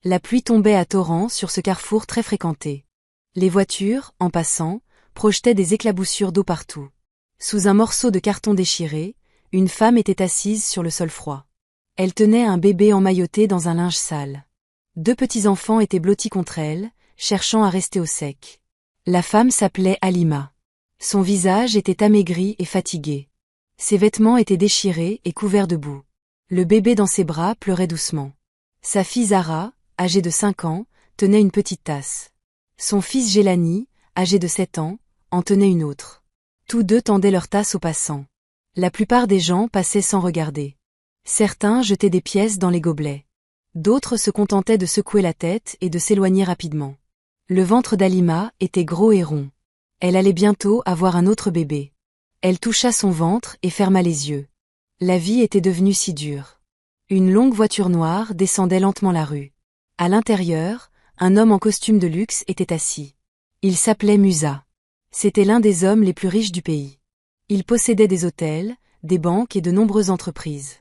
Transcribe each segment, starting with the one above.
La pluie tombait à torrents sur ce carrefour très fréquenté. Les voitures, en passant, projetaient des éclaboussures d'eau partout. Sous un morceau de carton déchiré, une femme était assise sur le sol froid. Elle tenait un bébé emmailloté dans un linge sale. 2 petits enfants étaient blottis contre elle, cherchant à rester au sec. La femme s'appelait Halima. Son visage était amaigri et fatigué. Ses vêtements étaient déchirés et couverts de boue. Le bébé dans ses bras pleurait doucement. Sa fille Zara, âgée de 5 ans, tenait une petite tasse. Son fils Gélani, âgé de 7 ans, en tenait une autre. Tous deux tendaient leur tasse aux passants. La plupart des gens passaient sans regarder. Certains jetaient des pièces dans les gobelets. D'autres se contentaient de secouer la tête et de s'éloigner rapidement. Le ventre d'Halima était gros et rond. Elle allait bientôt avoir un autre bébé. Elle toucha son ventre et ferma les yeux. La vie était devenue si dure. Une longue voiture noire descendait lentement la rue. À l'intérieur, un homme en costume de luxe était assis. Il s'appelait Musa. C'était l'un des hommes les plus riches du pays. Il possédait des hôtels, des banques et de nombreuses entreprises.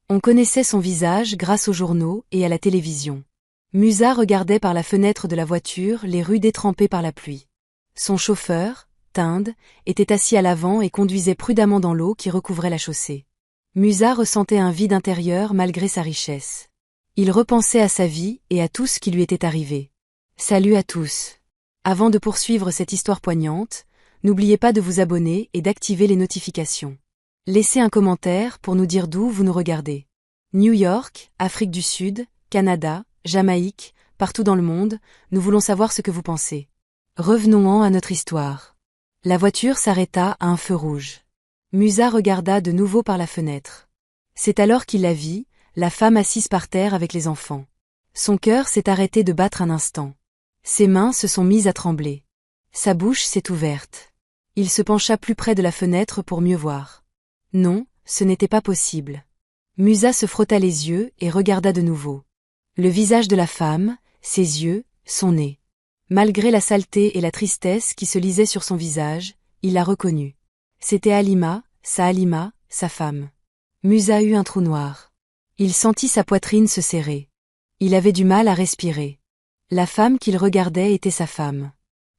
On connaissait son visage grâce aux journaux et à la télévision. Musa regardait par la fenêtre de la voiture les rues détrempées par la pluie. Son chauffeur, Tinde, était assis à l'avant et conduisait prudemment dans l'eau qui recouvrait la chaussée. Musa ressentait un vide intérieur malgré sa richesse. Il repensait à sa vie et à tout ce qui lui était arrivé. Salut à tous. Avant de poursuivre cette histoire poignante, n'oubliez pas de vous abonner et d'activer les notifications. Laissez un commentaire pour nous dire d'où vous nous regardez. New York, Afrique du Sud, Canada, Jamaïque, partout dans le monde, nous voulons savoir ce que vous pensez. Revenons-en à notre histoire. La voiture s'arrêta à un feu rouge. Musa regarda de nouveau par la fenêtre. C'est alors qu'il la vit, la femme assise par terre avec les enfants. Son cœur s'est arrêté de battre un instant. Ses mains se sont mises à trembler. Sa bouche s'est ouverte. Il se pencha plus près de la fenêtre pour mieux voir. Non, ce n'était pas possible. Musa se frotta les yeux et regarda de nouveau. Le visage de la femme, ses yeux, son nez. Malgré la saleté et la tristesse qui se lisaient sur son visage, il la reconnut. C'était Halima, sa femme. Musa eut un trou noir. Il sentit sa poitrine se serrer. Il avait du mal à respirer. La femme qu'il regardait était sa femme.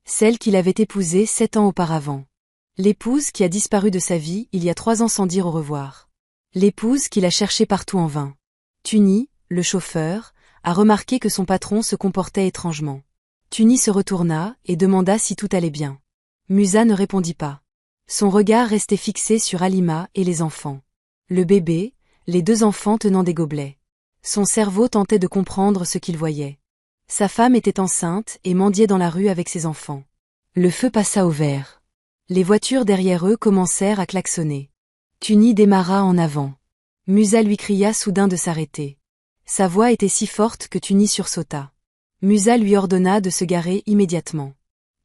Celle qu'il avait épousée 7 ans auparavant. L'épouse qui a disparu de sa vie il y a 3 ans sans dire au revoir. L'épouse qu'il a cherchée partout en vain. Tuni, le chauffeur, a remarqué que son patron se comportait étrangement. Tuni se retourna et demanda si tout allait bien. Musa ne répondit pas. Son regard restait fixé sur Halima et les enfants. Le bébé, les 2 enfants tenant des gobelets. Son cerveau tentait de comprendre ce qu'il voyait. Sa femme était enceinte et mendiait dans la rue avec ses enfants. Le feu passa au vert. Les voitures derrière eux commencèrent à klaxonner. Tuni démarra en avant. Musa lui cria soudain de s'arrêter. Sa voix était si forte que Tuni sursauta. Musa lui ordonna de se garer immédiatement.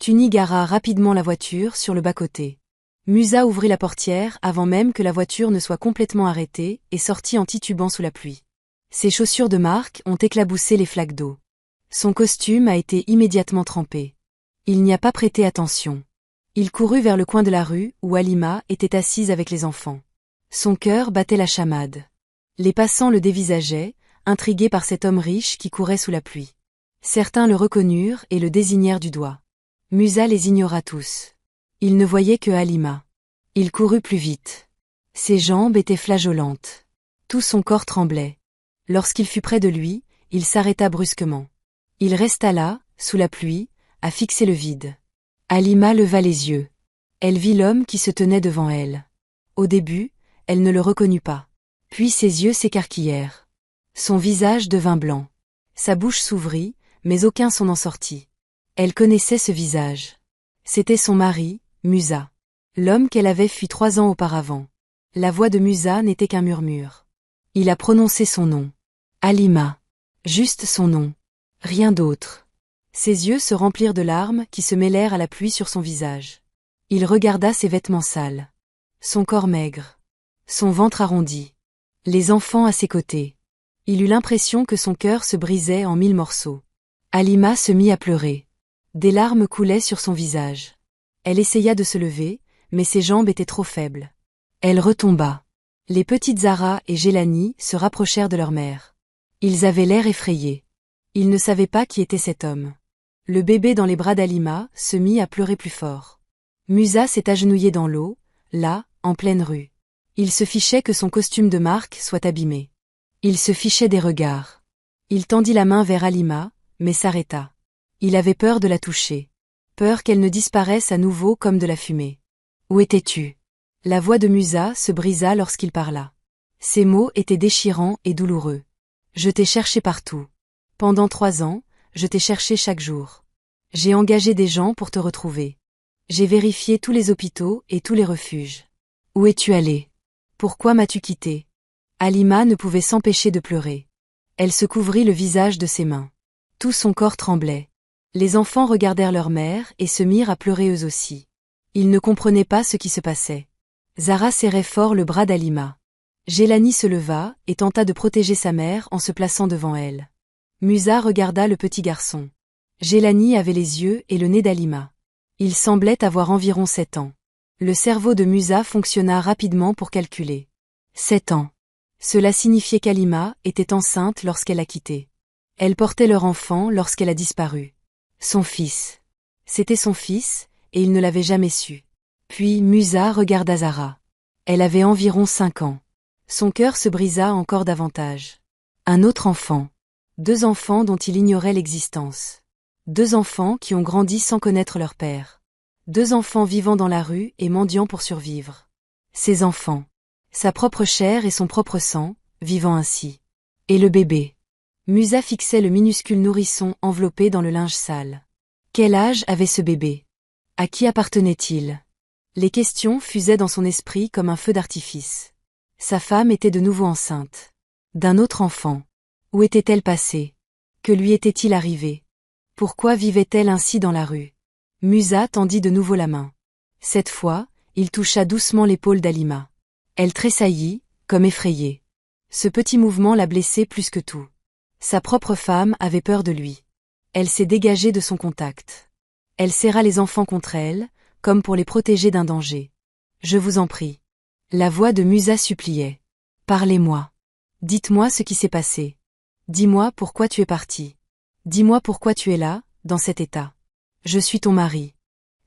Tuni gara rapidement la voiture sur le bas-côté. Musa ouvrit la portière avant même que la voiture ne soit complètement arrêtée et sortit en titubant sous la pluie. Ses chaussures de marque ont éclaboussé les flaques d'eau. Son costume a été immédiatement trempé. Il n'y a pas prêté attention. Il courut vers le coin de la rue où Halima était assise avec les enfants. Son cœur battait la chamade. Les passants le dévisageaient, intrigués par cet homme riche qui courait sous la pluie. Certains le reconnurent et le désignèrent du doigt. Musa les ignora tous. Il ne voyait que Halima. Il courut plus vite. Ses jambes étaient flageolantes. Tout son corps tremblait. Lorsqu'il fut près de lui, il s'arrêta brusquement. Il resta là, sous la pluie, à fixer le vide. Halima leva les yeux. Elle vit l'homme qui se tenait devant elle. Au début, elle ne le reconnut pas. Puis ses yeux s'écarquillèrent. Son visage devint blanc. Sa bouche s'ouvrit, mais aucun son n'en sortit. Elle connaissait ce visage. C'était son mari, Musa. L'homme qu'elle avait fui 3 ans auparavant. La voix de Musa n'était qu'un murmure. Il a prononcé son nom. Halima. Juste son nom. Rien d'autre. Ses yeux se remplirent de larmes qui se mêlèrent à la pluie sur son visage. Il regarda ses vêtements sales. Son corps maigre. Son ventre arrondi. Les enfants à ses côtés. Il eut l'impression que son cœur se brisait en 1000 morceaux. Halima se mit à pleurer. Des larmes coulaient sur son visage. Elle essaya de se lever, mais ses jambes étaient trop faibles. Elle retomba. Les petites Zara et Gélani se rapprochèrent de leur mère. Ils avaient l'air effrayés. Il ne savait pas qui était cet homme. Le bébé dans les bras d'Halima se mit à pleurer plus fort. Musa s'est agenouillé dans l'eau, là, en pleine rue. Il se fichait que son costume de marque soit abîmé. Il se fichait des regards. Il tendit la main vers Halima, mais s'arrêta. Il avait peur de la toucher. Peur qu'elle ne disparaisse à nouveau comme de la fumée. Où étais-tu? La voix de Musa se brisa lorsqu'il parla. Ses mots étaient déchirants et douloureux. Je t'ai cherché partout. Pendant 3 ans, je t'ai cherché chaque jour. J'ai engagé des gens pour te retrouver. J'ai vérifié tous les hôpitaux et tous les refuges. Où es-tu allé? Pourquoi m'as-tu quitté? Halima ne pouvait s'empêcher de pleurer. Elle se couvrit le visage de ses mains. Tout son corps tremblait. Les enfants regardèrent leur mère et se mirent à pleurer eux aussi. Ils ne comprenaient pas ce qui se passait. Zara serrait fort le bras d'Halima. Gélani se leva et tenta de protéger sa mère en se plaçant devant elle. Musa regarda le petit garçon. Gélani avait les yeux et le nez d'Halima. Il semblait avoir environ 7 ans. Le cerveau de Musa fonctionna rapidement pour calculer. 7 ans. Cela signifiait qu'Halima était enceinte lorsqu'elle a quitté. Elle portait leur enfant lorsqu'elle a disparu. Son fils. C'était son fils, et il ne l'avait jamais su. Puis Musa regarda Zara. Elle avait environ 5 ans. Son cœur se brisa encore davantage. Un autre enfant. 2 enfants dont il ignorait l'existence. 2 enfants qui ont grandi sans connaître leur père. 2 enfants vivant dans la rue et mendiant pour survivre. Ses enfants. Sa propre chair et son propre sang, vivant ainsi. Et le bébé. Musa fixait le minuscule nourrisson enveloppé dans le linge sale. Quel âge avait ce bébé? À qui appartenait-il? Les questions fusaient dans son esprit comme un feu d'artifice. Sa femme était de nouveau enceinte. D'un autre enfant. Où était-elle passée? Que lui était-il arrivé? Pourquoi vivait-elle ainsi dans la rue? Musa tendit de nouveau la main. Cette fois, il toucha doucement l'épaule d'Halima. Elle tressaillit, comme effrayée. Ce petit mouvement la blessait plus que tout. Sa propre femme avait peur de lui. Elle s'est dégagée de son contact. Elle serra les enfants contre elle, comme pour les protéger d'un danger. Je vous en prie. La voix de Musa suppliait. Parlez-moi. Dites-moi ce qui s'est passé. Dis-moi pourquoi tu es parti. Dis-moi pourquoi tu es là, dans cet état. Je suis ton mari.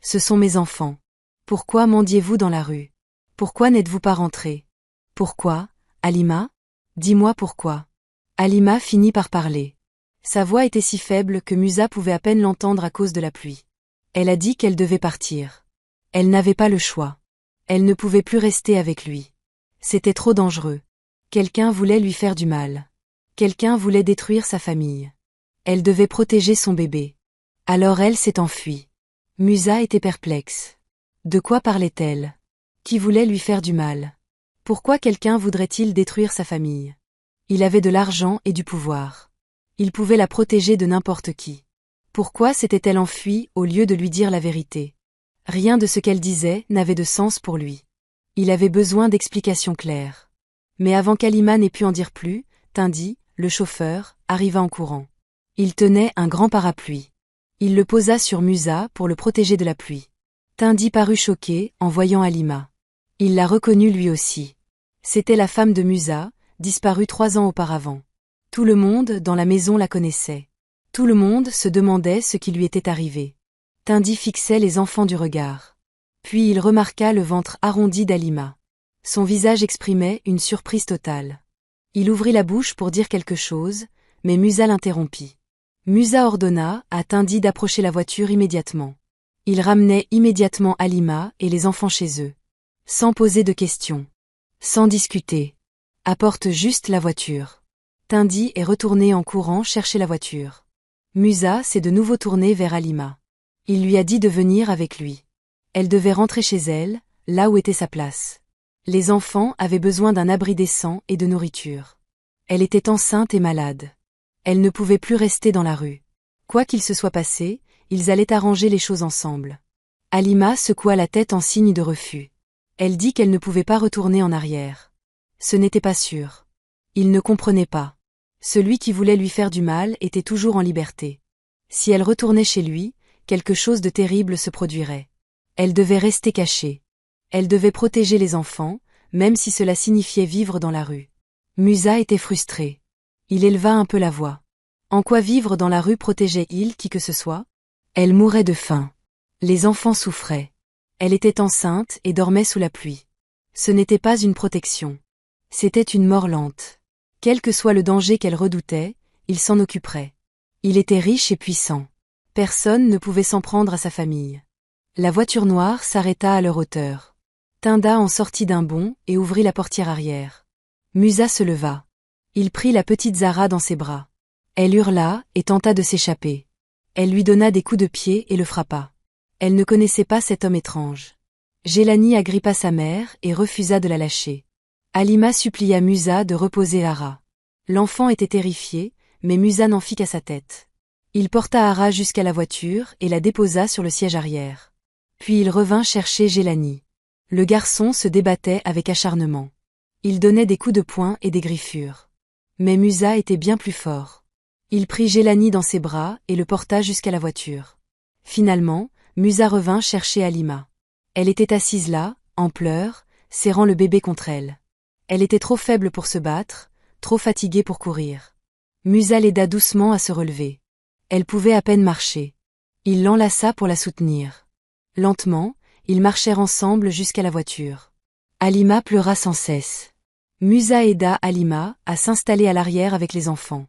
Ce sont mes enfants. Pourquoi mendiez-vous dans la rue? Pourquoi n'êtes-vous pas rentré? Pourquoi, Halima? Dis-moi pourquoi. Halima finit par parler. Sa voix était si faible que Musa pouvait à peine l'entendre à cause de la pluie. Elle a dit qu'elle devait partir. Elle n'avait pas le choix. Elle ne pouvait plus rester avec lui. C'était trop dangereux. Quelqu'un voulait lui faire du mal. Quelqu'un voulait détruire sa famille. Elle devait protéger son bébé. Alors elle s'est enfuie. Musa était perplexe. De quoi parlait-elle? Qui voulait lui faire du mal? Pourquoi quelqu'un voudrait-il détruire sa famille? Il avait de l'argent et du pouvoir. Il pouvait la protéger de n'importe qui. Pourquoi s'était-elle enfuie au lieu de lui dire la vérité? Rien de ce qu'elle disait n'avait de sens pour lui. Il avait besoin d'explications claires. Mais avant qu'Halima n'ait pu en dire plus, Tindi, le chauffeur, arriva en courant. Il tenait un grand parapluie. Il le posa sur Musa pour le protéger de la pluie. Tindi parut choqué en voyant Halima. Il la reconnut lui aussi. C'était la femme de Musa, disparue 3 ans auparavant. Tout le monde dans la maison la connaissait. Tout le monde se demandait ce qui lui était arrivé. Tindi fixait les enfants du regard. Puis il remarqua le ventre arrondi d'Halima. Son visage exprimait une surprise totale. Il ouvrit la bouche pour dire quelque chose, mais Musa l'interrompit. Musa ordonna à Tindi d'approcher la voiture immédiatement. Il ramenait immédiatement Halima et les enfants chez eux. Sans poser de questions. Sans discuter. Apporte juste la voiture. Tindi est retourné en courant chercher la voiture. Musa s'est de nouveau tourné vers Halima. Il lui a dit de venir avec lui. Elle devait rentrer chez elle, là où était sa place. Les enfants avaient besoin d'un abri décent et de nourriture. Elle était enceinte et malade. Elle ne pouvait plus rester dans la rue. Quoi qu'il se soit passé, ils allaient arranger les choses ensemble. Halima secoua la tête en signe de refus. Elle dit qu'elle ne pouvait pas retourner en arrière. Ce n'était pas sûr. Il ne comprenait pas. Celui qui voulait lui faire du mal était toujours en liberté. Si elle retournait chez lui, quelque chose de terrible se produirait. Elle devait rester cachée. Elle devait protéger les enfants, même si cela signifiait vivre dans la rue. Musa était frustré. Il éleva un peu la voix. En quoi vivre dans la rue protégeait-il qui que ce soit? Elle mourait de faim. Les enfants souffraient. Elle était enceinte et dormait sous la pluie. Ce n'était pas une protection. C'était une mort lente. Quel que soit le danger qu'elle redoutait, il s'en occuperait. Il était riche et puissant. Personne ne pouvait s'en prendre à sa famille. La voiture noire s'arrêta à leur hauteur. Tinda en sortit d'un bond et ouvrit la portière arrière. Musa se leva. Il prit la petite Zara dans ses bras. Elle hurla et tenta de s'échapper. Elle lui donna des coups de pied et le frappa. Elle ne connaissait pas cet homme étrange. Gélani agrippa sa mère et refusa de la lâcher. Halima supplia Musa de reposer Hara. L'enfant était terrifié, mais Musa n'en fit qu'à sa tête. Il porta Hara jusqu'à la voiture et la déposa sur le siège arrière. Puis il revint chercher Gélani. Le garçon se débattait avec acharnement. Il donnait des coups de poing et des griffures. Mais Musa était bien plus fort. Il prit Gélani dans ses bras et le porta jusqu'à la voiture. Finalement, Musa revint chercher Halima. Elle était assise là, en pleurs, serrant le bébé contre elle. Elle était trop faible pour se battre, trop fatiguée pour courir. Musa l'aida doucement à se relever. Elle pouvait à peine marcher. Il l'enlaça pour la soutenir. Lentement, ils marchèrent ensemble jusqu'à la voiture. Halima pleura sans cesse. Musa aida Halima à s'installer à l'arrière avec les enfants.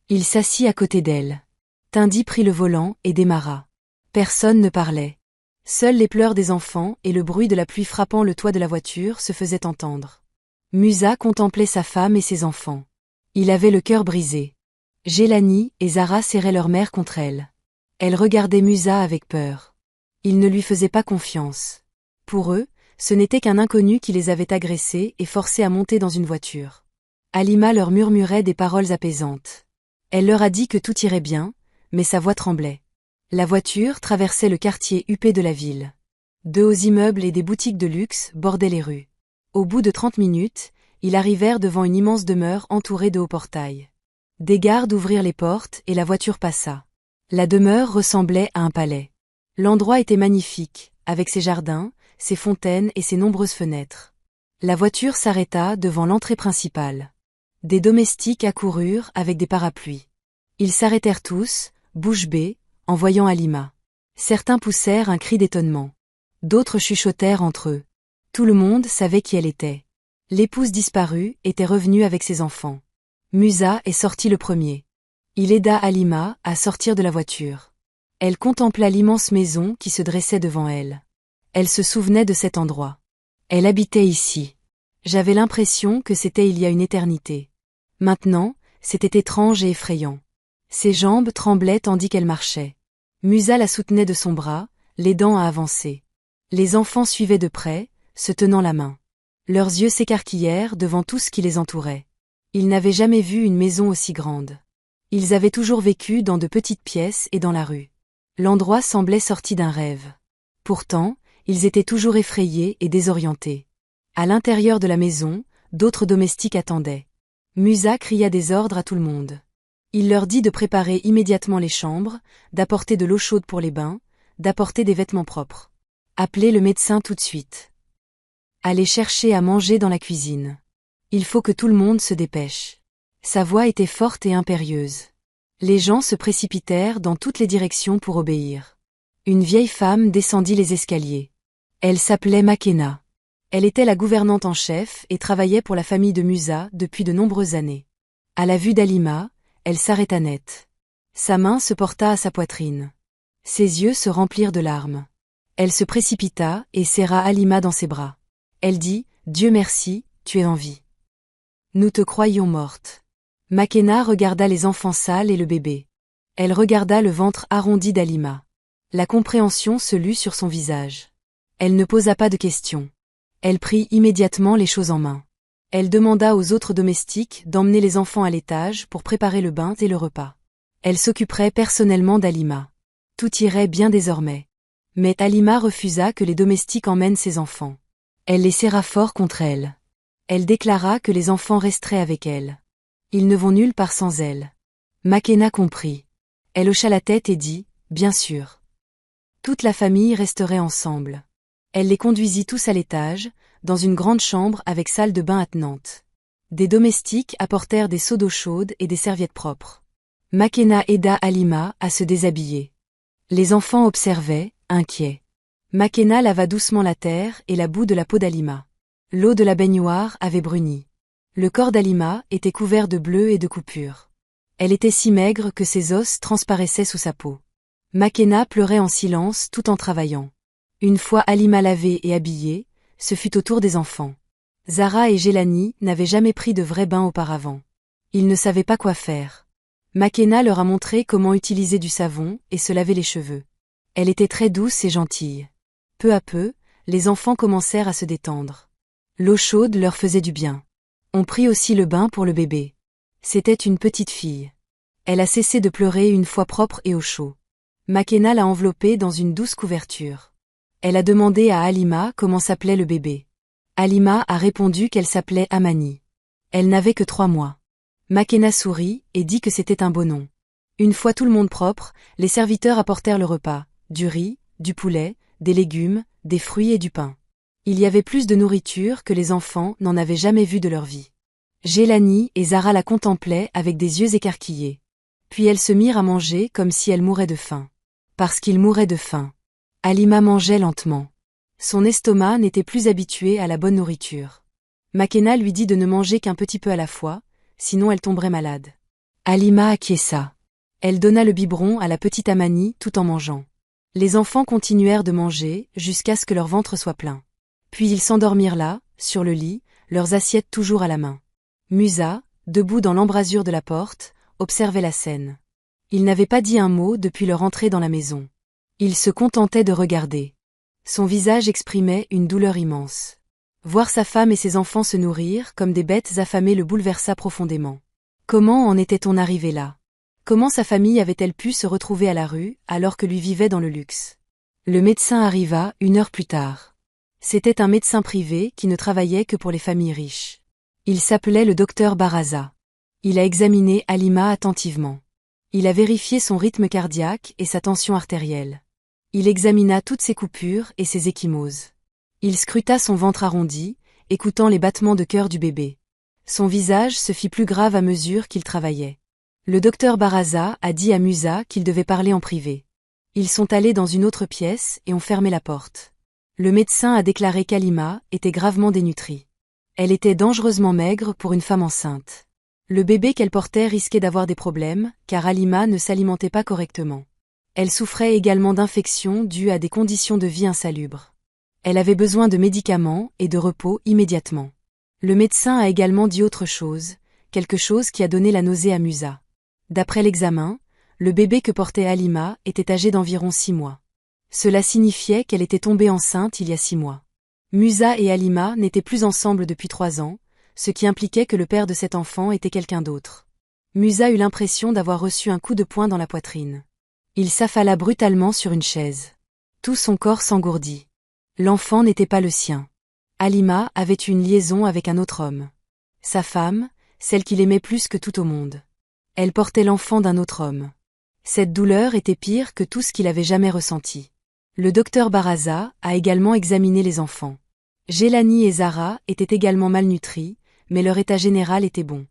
Il s'assit à côté d'elle. Tindi prit le volant et démarra. Personne ne parlait. Seuls les pleurs des enfants et le bruit de la pluie frappant le toit de la voiture se faisaient entendre. Musa contemplait sa femme et ses enfants. Il avait le cœur brisé. Gélani et Zara serraient leur mère contre elle. Elle regardait Musa avec peur. Ils ne lui faisaient pas confiance. Pour eux, ce n'était qu'un inconnu qui les avait agressés et forcés à monter dans une voiture. Halima leur murmurait des paroles apaisantes. Elle leur a dit que tout irait bien, mais sa voix tremblait. La voiture traversait le quartier huppé de la ville. De hauts immeubles et des boutiques de luxe bordaient les rues. Au bout de 30 minutes, ils arrivèrent devant une immense demeure entourée de hauts portails. Des gardes ouvrirent les portes et la voiture passa. La demeure ressemblait à un palais. L'endroit était magnifique, avec ses jardins, ses fontaines et ses nombreuses fenêtres. La voiture s'arrêta devant l'entrée principale. Des domestiques accoururent avec des parapluies. Ils s'arrêtèrent tous, bouche bée, en voyant Halima. Certains poussèrent un cri d'étonnement. D'autres chuchotèrent entre eux. Tout le monde savait qui elle était. L'épouse disparue était revenue avec ses enfants. Musa est sorti le premier. Il aida Halima à sortir de la voiture. Elle contempla l'immense maison qui se dressait devant elle. Elle se souvenait de cet endroit. Elle habitait ici. J'avais l'impression que c'était il y a une éternité. Maintenant, c'était étrange et effrayant. Ses jambes tremblaient tandis qu'elle marchait. Musa la soutenait de son bras, l'aidant à avancer. Les enfants suivaient de près, se tenant la main. Leurs yeux s'écarquillèrent devant tout ce qui les entourait. Ils n'avaient jamais vu une maison aussi grande. Ils avaient toujours vécu dans de petites pièces et dans la rue. L'endroit semblait sorti d'un rêve. Pourtant, ils étaient toujours effrayés et désorientés. À l'intérieur de la maison, d'autres domestiques attendaient. Musa cria des ordres à tout le monde. Il leur dit de préparer immédiatement les chambres, d'apporter de l'eau chaude pour les bains, d'apporter des vêtements propres. Appelez le médecin tout de suite. Allez chercher à manger dans la cuisine. Il faut que tout le monde se dépêche. Sa voix était forte et impérieuse. Les gens se précipitèrent dans toutes les directions pour obéir. Une vieille femme descendit les escaliers. Elle s'appelait Makena. Elle était la gouvernante en chef et travaillait pour la famille de Musa depuis de nombreuses années. À la vue d'Halima, elle s'arrêta net. Sa main se porta à sa poitrine. Ses yeux se remplirent de larmes. Elle se précipita et serra Halima dans ses bras. Elle dit, « Dieu merci, tu es en vie. Nous te croyions morte. » Makena regarda les enfants sales et le bébé. Elle regarda le ventre arrondi d'Halima. La compréhension se lut sur son visage. Elle ne posa pas de questions. Elle prit immédiatement les choses en main. Elle demanda aux autres domestiques d'emmener les enfants à l'étage pour préparer le bain et le repas. Elle s'occuperait personnellement d'Halima. Tout irait bien désormais. Mais Halima refusa que les domestiques emmènent ses enfants. Elle les serra fort contre elle. Elle déclara que les enfants resteraient avec elle. Ils ne vont nulle part sans elle. Makena comprit. Elle hocha la tête et dit, « Bien sûr. » Toute la famille resterait ensemble. Elle les conduisit tous à l'étage, dans une grande chambre avec salle de bain attenante. Des domestiques apportèrent des seaux d'eau chaude et des serviettes propres. Makena aida Halima à se déshabiller. Les enfants observaient, inquiets. Makena lava doucement la terre et la boue de la peau d'Halima. L'eau de la baignoire avait bruni. Le corps d'Halima était couvert de bleu et de coupures. Elle était si maigre que ses os transparaissaient sous sa peau. Makena pleurait en silence tout en travaillant. Une fois Halima lavée et habillée, ce fut au tour des enfants. Zara et Gélani n'avaient jamais pris de vrai bain auparavant. Ils ne savaient pas quoi faire. Makena leur a montré comment utiliser du savon et se laver les cheveux. Elle était très douce et gentille. Peu à peu, les enfants commencèrent à se détendre. L'eau chaude leur faisait du bien. On prit aussi le bain pour le bébé. C'était une petite fille. Elle a cessé de pleurer une fois propre et au chaud. Makena l'a enveloppée dans une douce couverture. Elle a demandé à Halima comment s'appelait le bébé. Halima a répondu qu'elle s'appelait Amani. Elle n'avait que 3 mois. Makena sourit et dit que c'était un beau nom. Une fois tout le monde propre, les serviteurs apportèrent le repas, du riz, du poulet, des légumes, des fruits et du pain. Il y avait plus de nourriture que les enfants n'en avaient jamais vu de leur vie. Gélani et Zara la contemplaient avec des yeux écarquillés. Puis elles se mirent à manger comme si elles mouraient de faim. Parce qu'ils mouraient de faim. Halima mangeait lentement. Son estomac n'était plus habitué à la bonne nourriture. Makena lui dit de ne manger qu'un petit peu à la fois, sinon elle tomberait malade. Halima acquiesça. Elle donna le biberon à la petite Amani tout en mangeant. Les enfants continuèrent de manger jusqu'à ce que leur ventre soit plein. Puis ils s'endormirent là, sur le lit, leurs assiettes toujours à la main. Musa, debout dans l'embrasure de la porte, observait la scène. Il n'avait pas dit un mot depuis leur entrée dans la maison. Il se contentait de regarder. Son visage exprimait une douleur immense. Voir sa femme et ses enfants se nourrir comme des bêtes affamées le bouleversa profondément. Comment en était-on arrivé là? Comment sa famille avait-elle pu se retrouver à la rue alors que lui vivait dans le luxe? Le médecin arriva 1 heure plus tard. C'était un médecin privé qui ne travaillait que pour les familles riches. Il s'appelait le docteur Baraza. Il a examiné Halima attentivement. Il a vérifié son rythme cardiaque et sa tension artérielle. Il examina toutes ses coupures et ses ecchymoses. Il scruta son ventre arrondi, écoutant les battements de cœur du bébé. Son visage se fit plus grave à mesure qu'il travaillait. Le docteur Baraza a dit à Musa qu'il devait parler en privé. Ils sont allés dans une autre pièce et ont fermé la porte. Le médecin a déclaré qu'Halima était gravement dénutrie. Elle était dangereusement maigre pour une femme enceinte. Le bébé qu'elle portait risquait d'avoir des problèmes, car Halima ne s'alimentait pas correctement. Elle souffrait également d'infections dues à des conditions de vie insalubres. Elle avait besoin de médicaments et de repos immédiatement. Le médecin a également dit autre chose, quelque chose qui a donné la nausée à Musa. D'après l'examen, le bébé que portait Halima était âgé d'environ 6 mois. Cela signifiait qu'elle était tombée enceinte il y a 6 mois. Musa et Halima n'étaient plus ensemble depuis 3 ans, ce qui impliquait que le père de cet enfant était quelqu'un d'autre. Musa eut l'impression d'avoir reçu un coup de poing dans la poitrine. Il s'affala brutalement sur une chaise. Tout son corps s'engourdit. L'enfant n'était pas le sien. Halima avait eu une liaison avec un autre homme. Sa femme, celle qu'il aimait plus que tout au monde. Elle portait l'enfant d'un autre homme. Cette douleur était pire que tout ce qu'il avait jamais ressenti. Le docteur Baraza a également examiné les enfants. Gélani et Zara étaient également malnutris, mais leur état général était bon.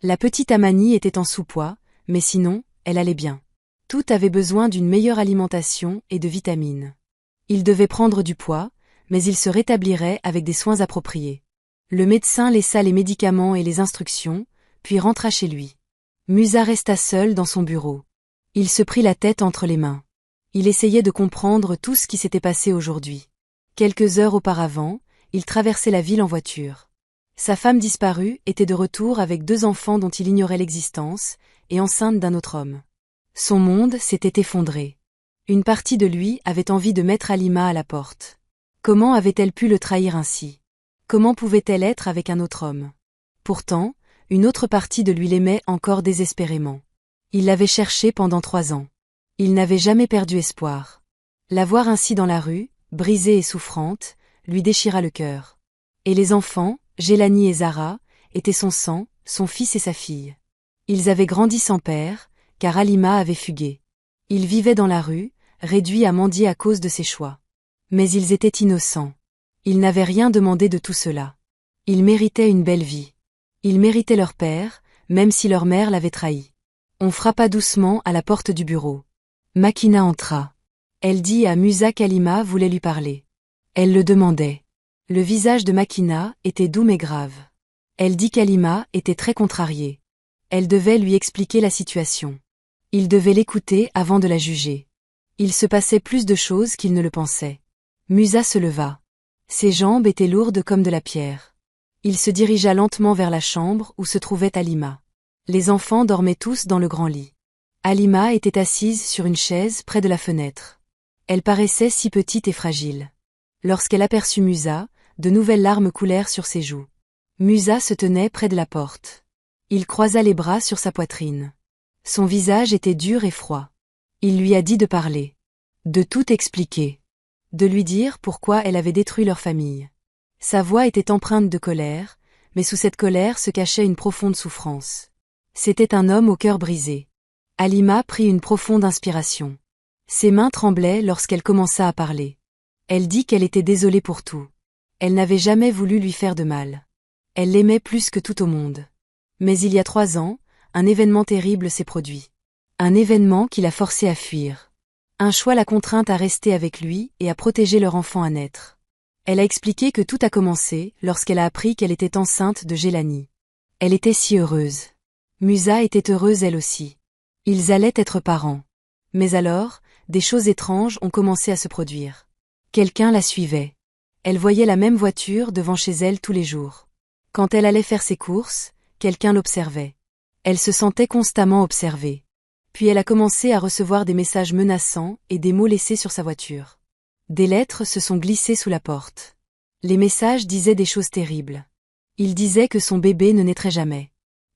La petite Amani était en sous-poids, mais sinon, elle allait bien. Toutes avaient besoin d'une meilleure alimentation et de vitamines. Ils devaient prendre du poids, mais ils se rétabliraient avec des soins appropriés. Le médecin laissa les médicaments et les instructions, puis rentra chez lui. Musa resta seul dans son bureau. Il se prit la tête entre les mains. Il essayait de comprendre tout ce qui s'était passé aujourd'hui. Quelques heures auparavant, il traversait la ville en voiture. Sa femme disparue était de retour avec 2 enfants dont il ignorait l'existence, et enceinte d'un autre homme. Son monde s'était effondré. Une partie de lui avait envie de mettre Halima à la porte. Comment avait-elle pu le trahir ainsi? Comment pouvait-elle être avec un autre homme? Pourtant, une autre partie de lui l'aimait encore désespérément. Il l'avait cherchée pendant 3 ans. Il n'avait jamais perdu espoir. La voir ainsi dans la rue, brisée et souffrante, lui déchira le cœur. Et les enfants, Gélani et Zara, étaient son sang, son fils et sa fille. Ils avaient grandi sans père, car Halima avait fugué. Ils vivaient dans la rue, réduits à mendier à cause de ses choix. Mais ils étaient innocents. Ils n'avaient rien demandé de tout cela. Ils méritaient une belle vie. Ils méritaient leur père, même si leur mère l'avait trahi. On frappa doucement à la porte du bureau. Makina entra. Elle dit à Musa qu'Halima voulait lui parler. Elle le demandait. Le visage de Makina était doux mais grave. Elle dit qu'Halima était très contrariée. Elle devait lui expliquer la situation. Il devait l'écouter avant de la juger. Il se passait plus de choses qu'il ne le pensait. Musa se leva. Ses jambes étaient lourdes comme de la pierre. Il se dirigea lentement vers la chambre où se trouvait Halima. Les enfants dormaient tous dans le grand lit. Halima était assise sur une chaise près de la fenêtre. Elle paraissait si petite et fragile. Lorsqu'elle aperçut Musa, de nouvelles larmes coulèrent sur ses joues. Musa se tenait près de la porte. Il croisa les bras sur sa poitrine. Son visage était dur et froid. Il lui a dit de parler. De tout expliquer. De lui dire pourquoi elle avait détruit leur famille. Sa voix était empreinte de colère, mais sous cette colère se cachait une profonde souffrance. C'était un homme au cœur brisé. Halima prit une profonde inspiration. Ses mains tremblaient lorsqu'elle commença à parler. Elle dit qu'elle était désolée pour tout. Elle n'avait jamais voulu lui faire de mal. Elle l'aimait plus que tout au monde. Mais il y a 3 ans, un événement terrible s'est produit. Un événement qui l'a forcée à fuir. Un choix l'a contrainte à rester avec lui et à protéger leur enfant à naître. Elle a expliqué que tout a commencé lorsqu'elle a appris qu'elle était enceinte de Gélani. Elle était si heureuse. Musa était heureuse elle aussi. Ils allaient être parents. Mais alors, des choses étranges ont commencé à se produire. Quelqu'un la suivait. Elle voyait la même voiture devant chez elle tous les jours. Quand elle allait faire ses courses, quelqu'un l'observait. Elle se sentait constamment observée. Puis elle a commencé à recevoir des messages menaçants et des mots laissés sur sa voiture. Des lettres se sont glissées sous la porte. Les messages disaient des choses terribles. Ils disaient que son bébé ne naîtrait jamais.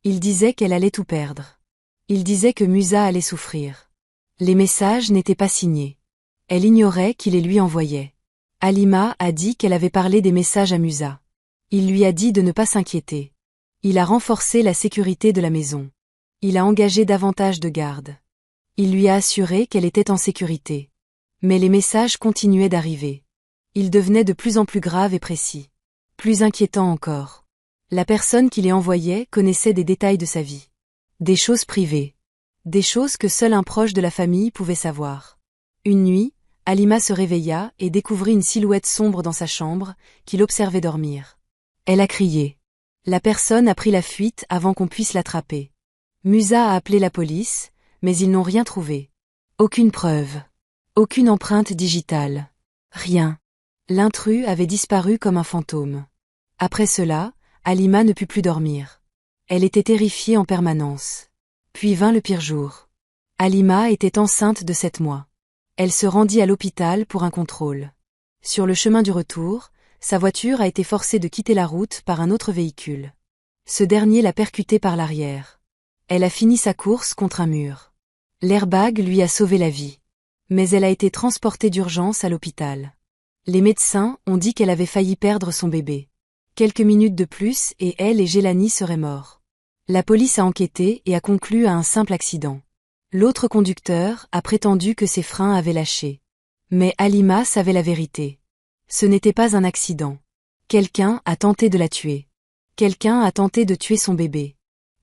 Ils disaient qu'elle allait tout perdre. Ils disaient que Musa allait souffrir. Les messages n'étaient pas signés. Elle ignorait qui les lui envoyait. Halima a dit qu'elle avait parlé des messages à Musa. Il lui a dit de ne pas s'inquiéter. Il a renforcé la sécurité de la maison. Il a engagé davantage de gardes. Il lui a assuré qu'elle était en sécurité. Mais les messages continuaient d'arriver. Ils devenaient de plus en plus graves et précis. Plus inquiétants encore. La personne qui les envoyait connaissait des détails de sa vie. Des choses privées. Des choses que seul un proche de la famille pouvait savoir. Une nuit, Halima se réveilla et découvrit une silhouette sombre dans sa chambre, qui l'observait dormir. Elle a crié. La personne a pris la fuite avant qu'on puisse l'attraper. Musa a appelé la police, mais ils n'ont rien trouvé. Aucune preuve. Aucune empreinte digitale. Rien. L'intrus avait disparu comme un fantôme. Après cela, Halima ne put plus dormir. Elle était terrifiée en permanence. Puis vint le pire jour. Halima était enceinte de 7 mois. Elle se rendit à l'hôpital pour un contrôle. Sur le chemin du retour, sa voiture a été forcée de quitter la route par un autre véhicule. Ce dernier l'a percutée par l'arrière. Elle a fini sa course contre un mur. L'airbag lui a sauvé la vie. Mais elle a été transportée d'urgence à l'hôpital. Les médecins ont dit qu'elle avait failli perdre son bébé. Quelques minutes de plus et elle et Gélani seraient morts. La police a enquêté et a conclu à un simple accident. L'autre conducteur a prétendu que ses freins avaient lâché. Mais Halima savait la vérité. Ce n'était pas un accident. Quelqu'un a tenté de la tuer. Quelqu'un a tenté de tuer son bébé.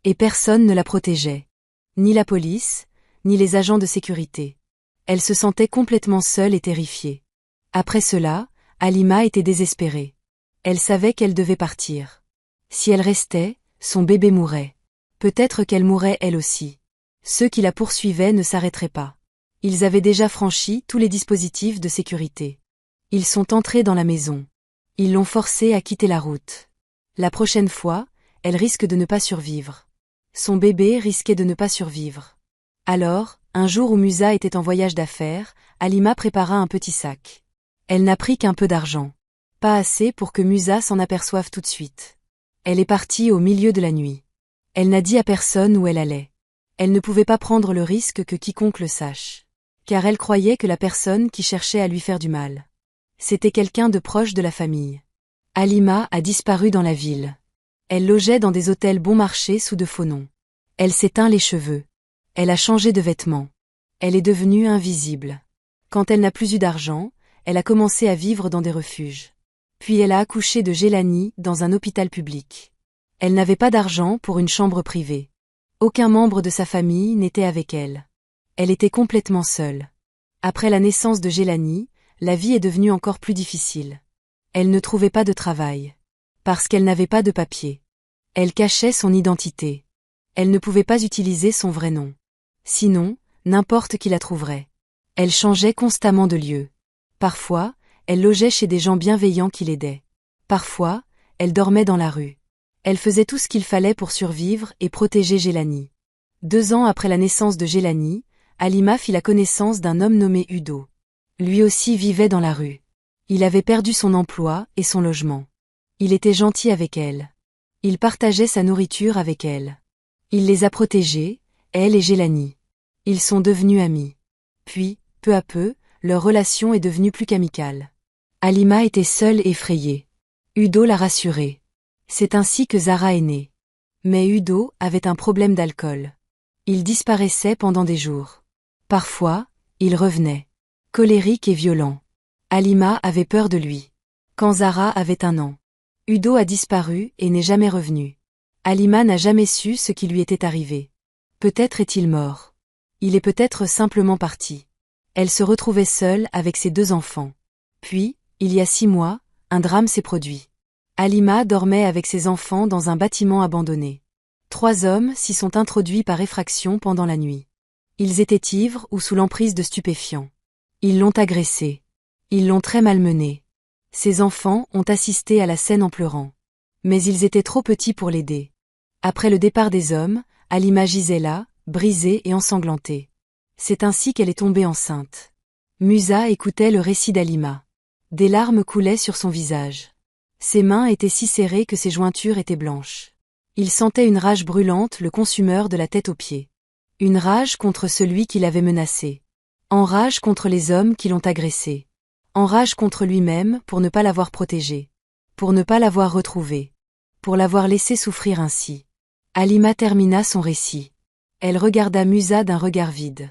Et personne ne la protégeait. Ni la police, ni les agents de sécurité. Elle se sentait complètement seule et terrifiée. Après cela, Halima était désespérée. Elle savait qu'elle devait partir. Si elle restait, son bébé mourrait. Peut-être qu'elle mourrait elle aussi. Ceux qui la poursuivaient ne s'arrêteraient pas. Ils avaient déjà franchi tous les dispositifs de sécurité. Ils sont entrés dans la maison. Ils l'ont forcée à quitter la route. La prochaine fois, elle risque de ne pas survivre. Son bébé risquait de ne pas survivre. Alors, un jour où Musa était en voyage d'affaires, Halima prépara un petit sac. Elle n'a pris qu'un peu d'argent. Pas assez pour que Musa s'en aperçoive tout de suite. Elle est partie au milieu de la nuit. Elle n'a dit à personne où elle allait. Elle ne pouvait pas prendre le risque que quiconque le sache. Car elle croyait que la personne qui cherchait à lui faire du mal. C'était quelqu'un de proche de la famille. Halima a disparu dans la ville. Elle logeait dans des hôtels bon marché sous de faux noms. Elle s'est teint les cheveux. Elle a changé de vêtements. Elle est devenue invisible. Quand elle n'a plus eu d'argent, elle a commencé à vivre dans des refuges. Puis elle a accouché de Gélani dans un hôpital public. Elle n'avait pas d'argent pour une chambre privée. Aucun membre de sa famille n'était avec elle. Elle était complètement seule. Après la naissance de Gélani, la vie est devenue encore plus difficile. Elle ne trouvait pas de travail. Parce qu'elle n'avait pas de papier. Elle cachait son identité. Elle ne pouvait pas utiliser son vrai nom. Sinon, n'importe qui la trouverait. Elle changeait constamment de lieu. Parfois, elle logeait chez des gens bienveillants qui l'aidaient. Parfois, elle dormait dans la rue. Elle faisait tout ce qu'il fallait pour survivre et protéger Gélani. 2 ans après la naissance de Gélani, Halima fit la connaissance d'un homme nommé Udo. Lui aussi vivait dans la rue. Il avait perdu son emploi et son logement. Il était gentil avec elle. Il partageait sa nourriture avec elle. Il les a protégés, elle et Gélani. Ils sont devenus amis. Puis, peu à peu, leur relation est devenue plus qu'amicale. Halima était seule et effrayée. Udo l'a rassurée. C'est ainsi que Zara est née. Mais Udo avait un problème d'alcool. Il disparaissait pendant des jours. Parfois, il revenait. Colérique et violent. Halima avait peur de lui. Quand Zara avait 1 an. Udo a disparu et n'est jamais revenu. Halima n'a jamais su ce qui lui était arrivé. Peut-être est-il mort. Il est peut-être simplement parti. Elle se retrouvait seule avec ses 2 enfants. Puis, il y a 6 mois, un drame s'est produit. Halima dormait avec ses enfants dans un bâtiment abandonné. 3 hommes s'y sont introduits par effraction pendant la nuit. Ils étaient ivres ou sous l'emprise de stupéfiants. Ils l'ont agressée. Ils l'ont très malmenée. Ses enfants ont assisté à la scène en pleurant. Mais ils étaient trop petits pour l'aider. Après le départ des hommes, Halima gisait là, brisée et ensanglantée. C'est ainsi qu'elle est tombée enceinte. Musa écoutait le récit d'Halima. Des larmes coulaient sur son visage. Ses mains étaient si serrées que ses jointures étaient blanches. Il sentait une rage brûlante le consumeur de la tête aux pieds. Une rage contre celui qui l'avait menacé. En rage contre les hommes qui l'ont agressé. En rage contre lui-même pour ne pas l'avoir protégé. Pour ne pas l'avoir retrouvé. Pour l'avoir laissé souffrir ainsi. Halima termina son récit. Elle regarda Musa d'un regard vide.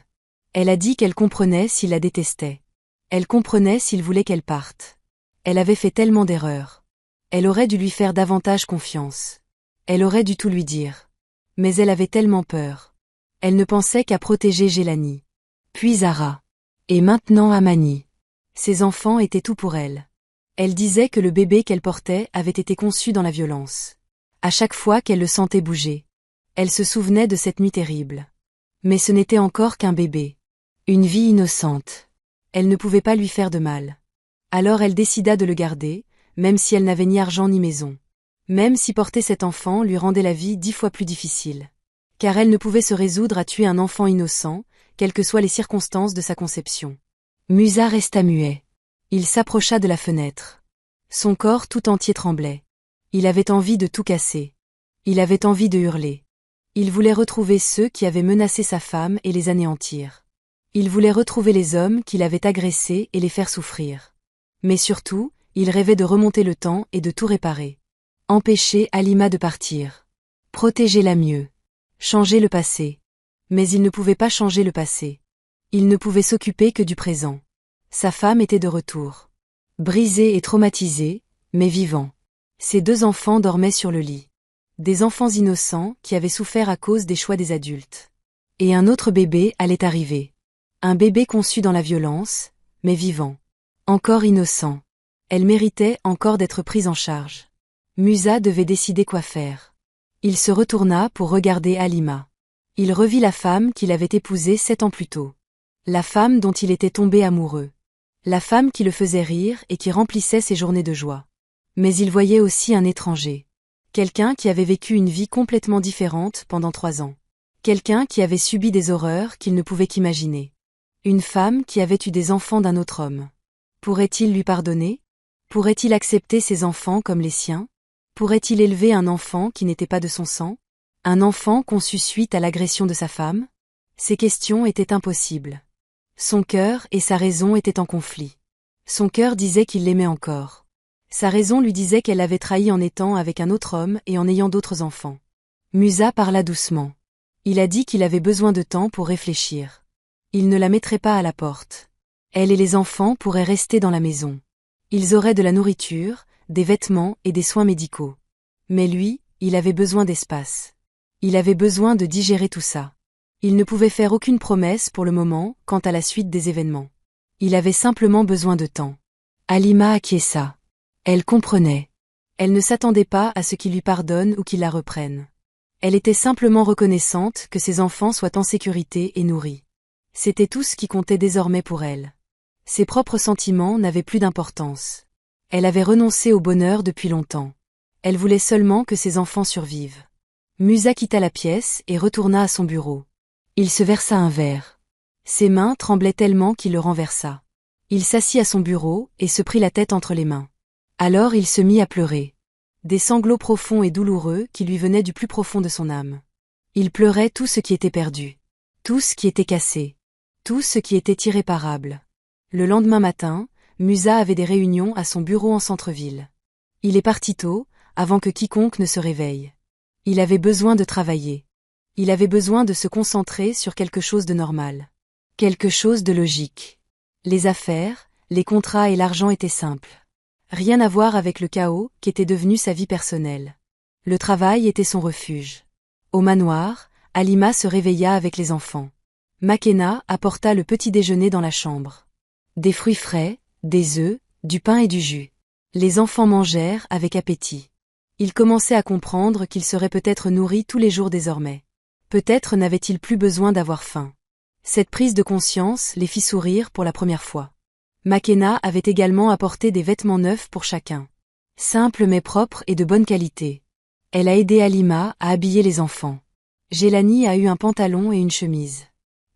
Elle a dit qu'elle comprenait s'il la détestait. Elle comprenait s'il voulait qu'elle parte. Elle avait fait tellement d'erreurs. Elle aurait dû lui faire davantage confiance. Elle aurait dû tout lui dire. Mais elle avait tellement peur. Elle ne pensait qu'à protéger Gélani. Puis Zara. Et maintenant Amani. Ses enfants étaient tout pour elle. Elle disait que le bébé qu'elle portait avait été conçu dans la violence. À chaque fois qu'elle le sentait bouger. Elle se souvenait de cette nuit terrible. Mais ce n'était encore qu'un bébé. Une vie innocente. Elle ne pouvait pas lui faire de mal. Alors elle décida de le garder, même si elle n'avait ni argent ni maison. Même si porter cet enfant lui rendait la vie 10 fois plus difficile. Car elle ne pouvait se résoudre à tuer un enfant innocent, quelles que soient les circonstances de sa conception. Musa resta muet. Il s'approcha de la fenêtre. Son corps tout entier tremblait. Il avait envie de tout casser. Il avait envie de hurler. Il voulait retrouver ceux qui avaient menacé sa femme et les anéantir. Il voulait retrouver les hommes qui l'avaient agressé et les faire souffrir. Mais surtout, il rêvait de remonter le temps et de tout réparer. Empêcher Halima de partir. Protéger-la mieux. Changer le passé. Mais il ne pouvait pas changer le passé. Il ne pouvait s'occuper que du présent. Sa femme était de retour. Brisée et traumatisée, mais vivant. Ses 2 enfants dormaient sur le lit. Des enfants innocents qui avaient souffert à cause des choix des adultes. Et un autre bébé allait arriver. Un bébé conçu dans la violence, mais vivant. Encore innocent. Elle méritait encore d'être prise en charge. Musa devait décider quoi faire. Il se retourna pour regarder Halima. Il revit la femme qu'il avait épousée 7 ans plus tôt. La femme dont il était tombé amoureux. La femme qui le faisait rire et qui remplissait ses journées de joie. Mais il voyait aussi un étranger. Quelqu'un qui avait vécu une vie complètement différente pendant 3 ans. Quelqu'un qui avait subi des horreurs qu'il ne pouvait qu'imaginer. Une femme qui avait eu des enfants d'un autre homme. Pourrait-il lui pardonner? Pourrait-il accepter ses enfants comme les siens? Pourrait-il élever un enfant qui n'était pas de son sang? Un enfant conçu suite à l'agression de sa femme? Ces questions étaient impossibles. Son cœur et sa raison étaient en conflit. Son cœur disait qu'il l'aimait encore. Sa raison lui disait qu'elle l'avait trahi en étant avec un autre homme et en ayant d'autres enfants. Musa parla doucement. Il a dit qu'il avait besoin de temps pour réfléchir. Il ne la mettrait pas à la porte. Elle et les enfants pourraient rester dans la maison. Ils auraient de la nourriture, des vêtements et des soins médicaux. Mais lui, il avait besoin d'espace. Il avait besoin de digérer tout ça. Il ne pouvait faire aucune promesse pour le moment quant à la suite des événements. Il avait simplement besoin de temps. Halima acquiesça. Elle comprenait. Elle ne s'attendait pas à ce qu'il lui pardonne ou qu'il la reprenne. Elle était simplement reconnaissante que ses enfants soient en sécurité et nourris. C'était tout ce qui comptait désormais pour elle. Ses propres sentiments n'avaient plus d'importance. Elle avait renoncé au bonheur depuis longtemps. Elle voulait seulement que ses enfants survivent. Musa quitta la pièce et retourna à son bureau. Il se versa un verre. Ses mains tremblaient tellement qu'il le renversa. Il s'assit à son bureau et se prit la tête entre les mains. Alors il se mit à pleurer. Des sanglots profonds et douloureux qui lui venaient du plus profond de son âme. Il pleurait tout ce qui était perdu. Tout ce qui était cassé. Tout ce qui était irréparable. Le lendemain matin, Musa avait des réunions à son bureau en centre-ville. Il est parti tôt, avant que quiconque ne se réveille. Il avait besoin de travailler. Il avait besoin de se concentrer sur quelque chose de normal. Quelque chose de logique. Les affaires, les contrats et l'argent étaient simples. Rien à voir avec le chaos qu'était devenu sa vie personnelle. Le travail était son refuge. Au manoir, Halima se réveilla avec les enfants. Makena apporta le petit déjeuner dans la chambre. Des fruits frais, des œufs, du pain et du jus. Les enfants mangèrent avec appétit. Ils commençaient à comprendre qu'ils seraient peut-être nourris tous les jours désormais. Peut-être n'avaient-ils plus besoin d'avoir faim. Cette prise de conscience les fit sourire pour la première fois. Makena avait également apporté des vêtements neufs pour chacun. Simples mais propres et de bonne qualité. Elle a aidé Halima à habiller les enfants. Jelani a eu un pantalon et une chemise.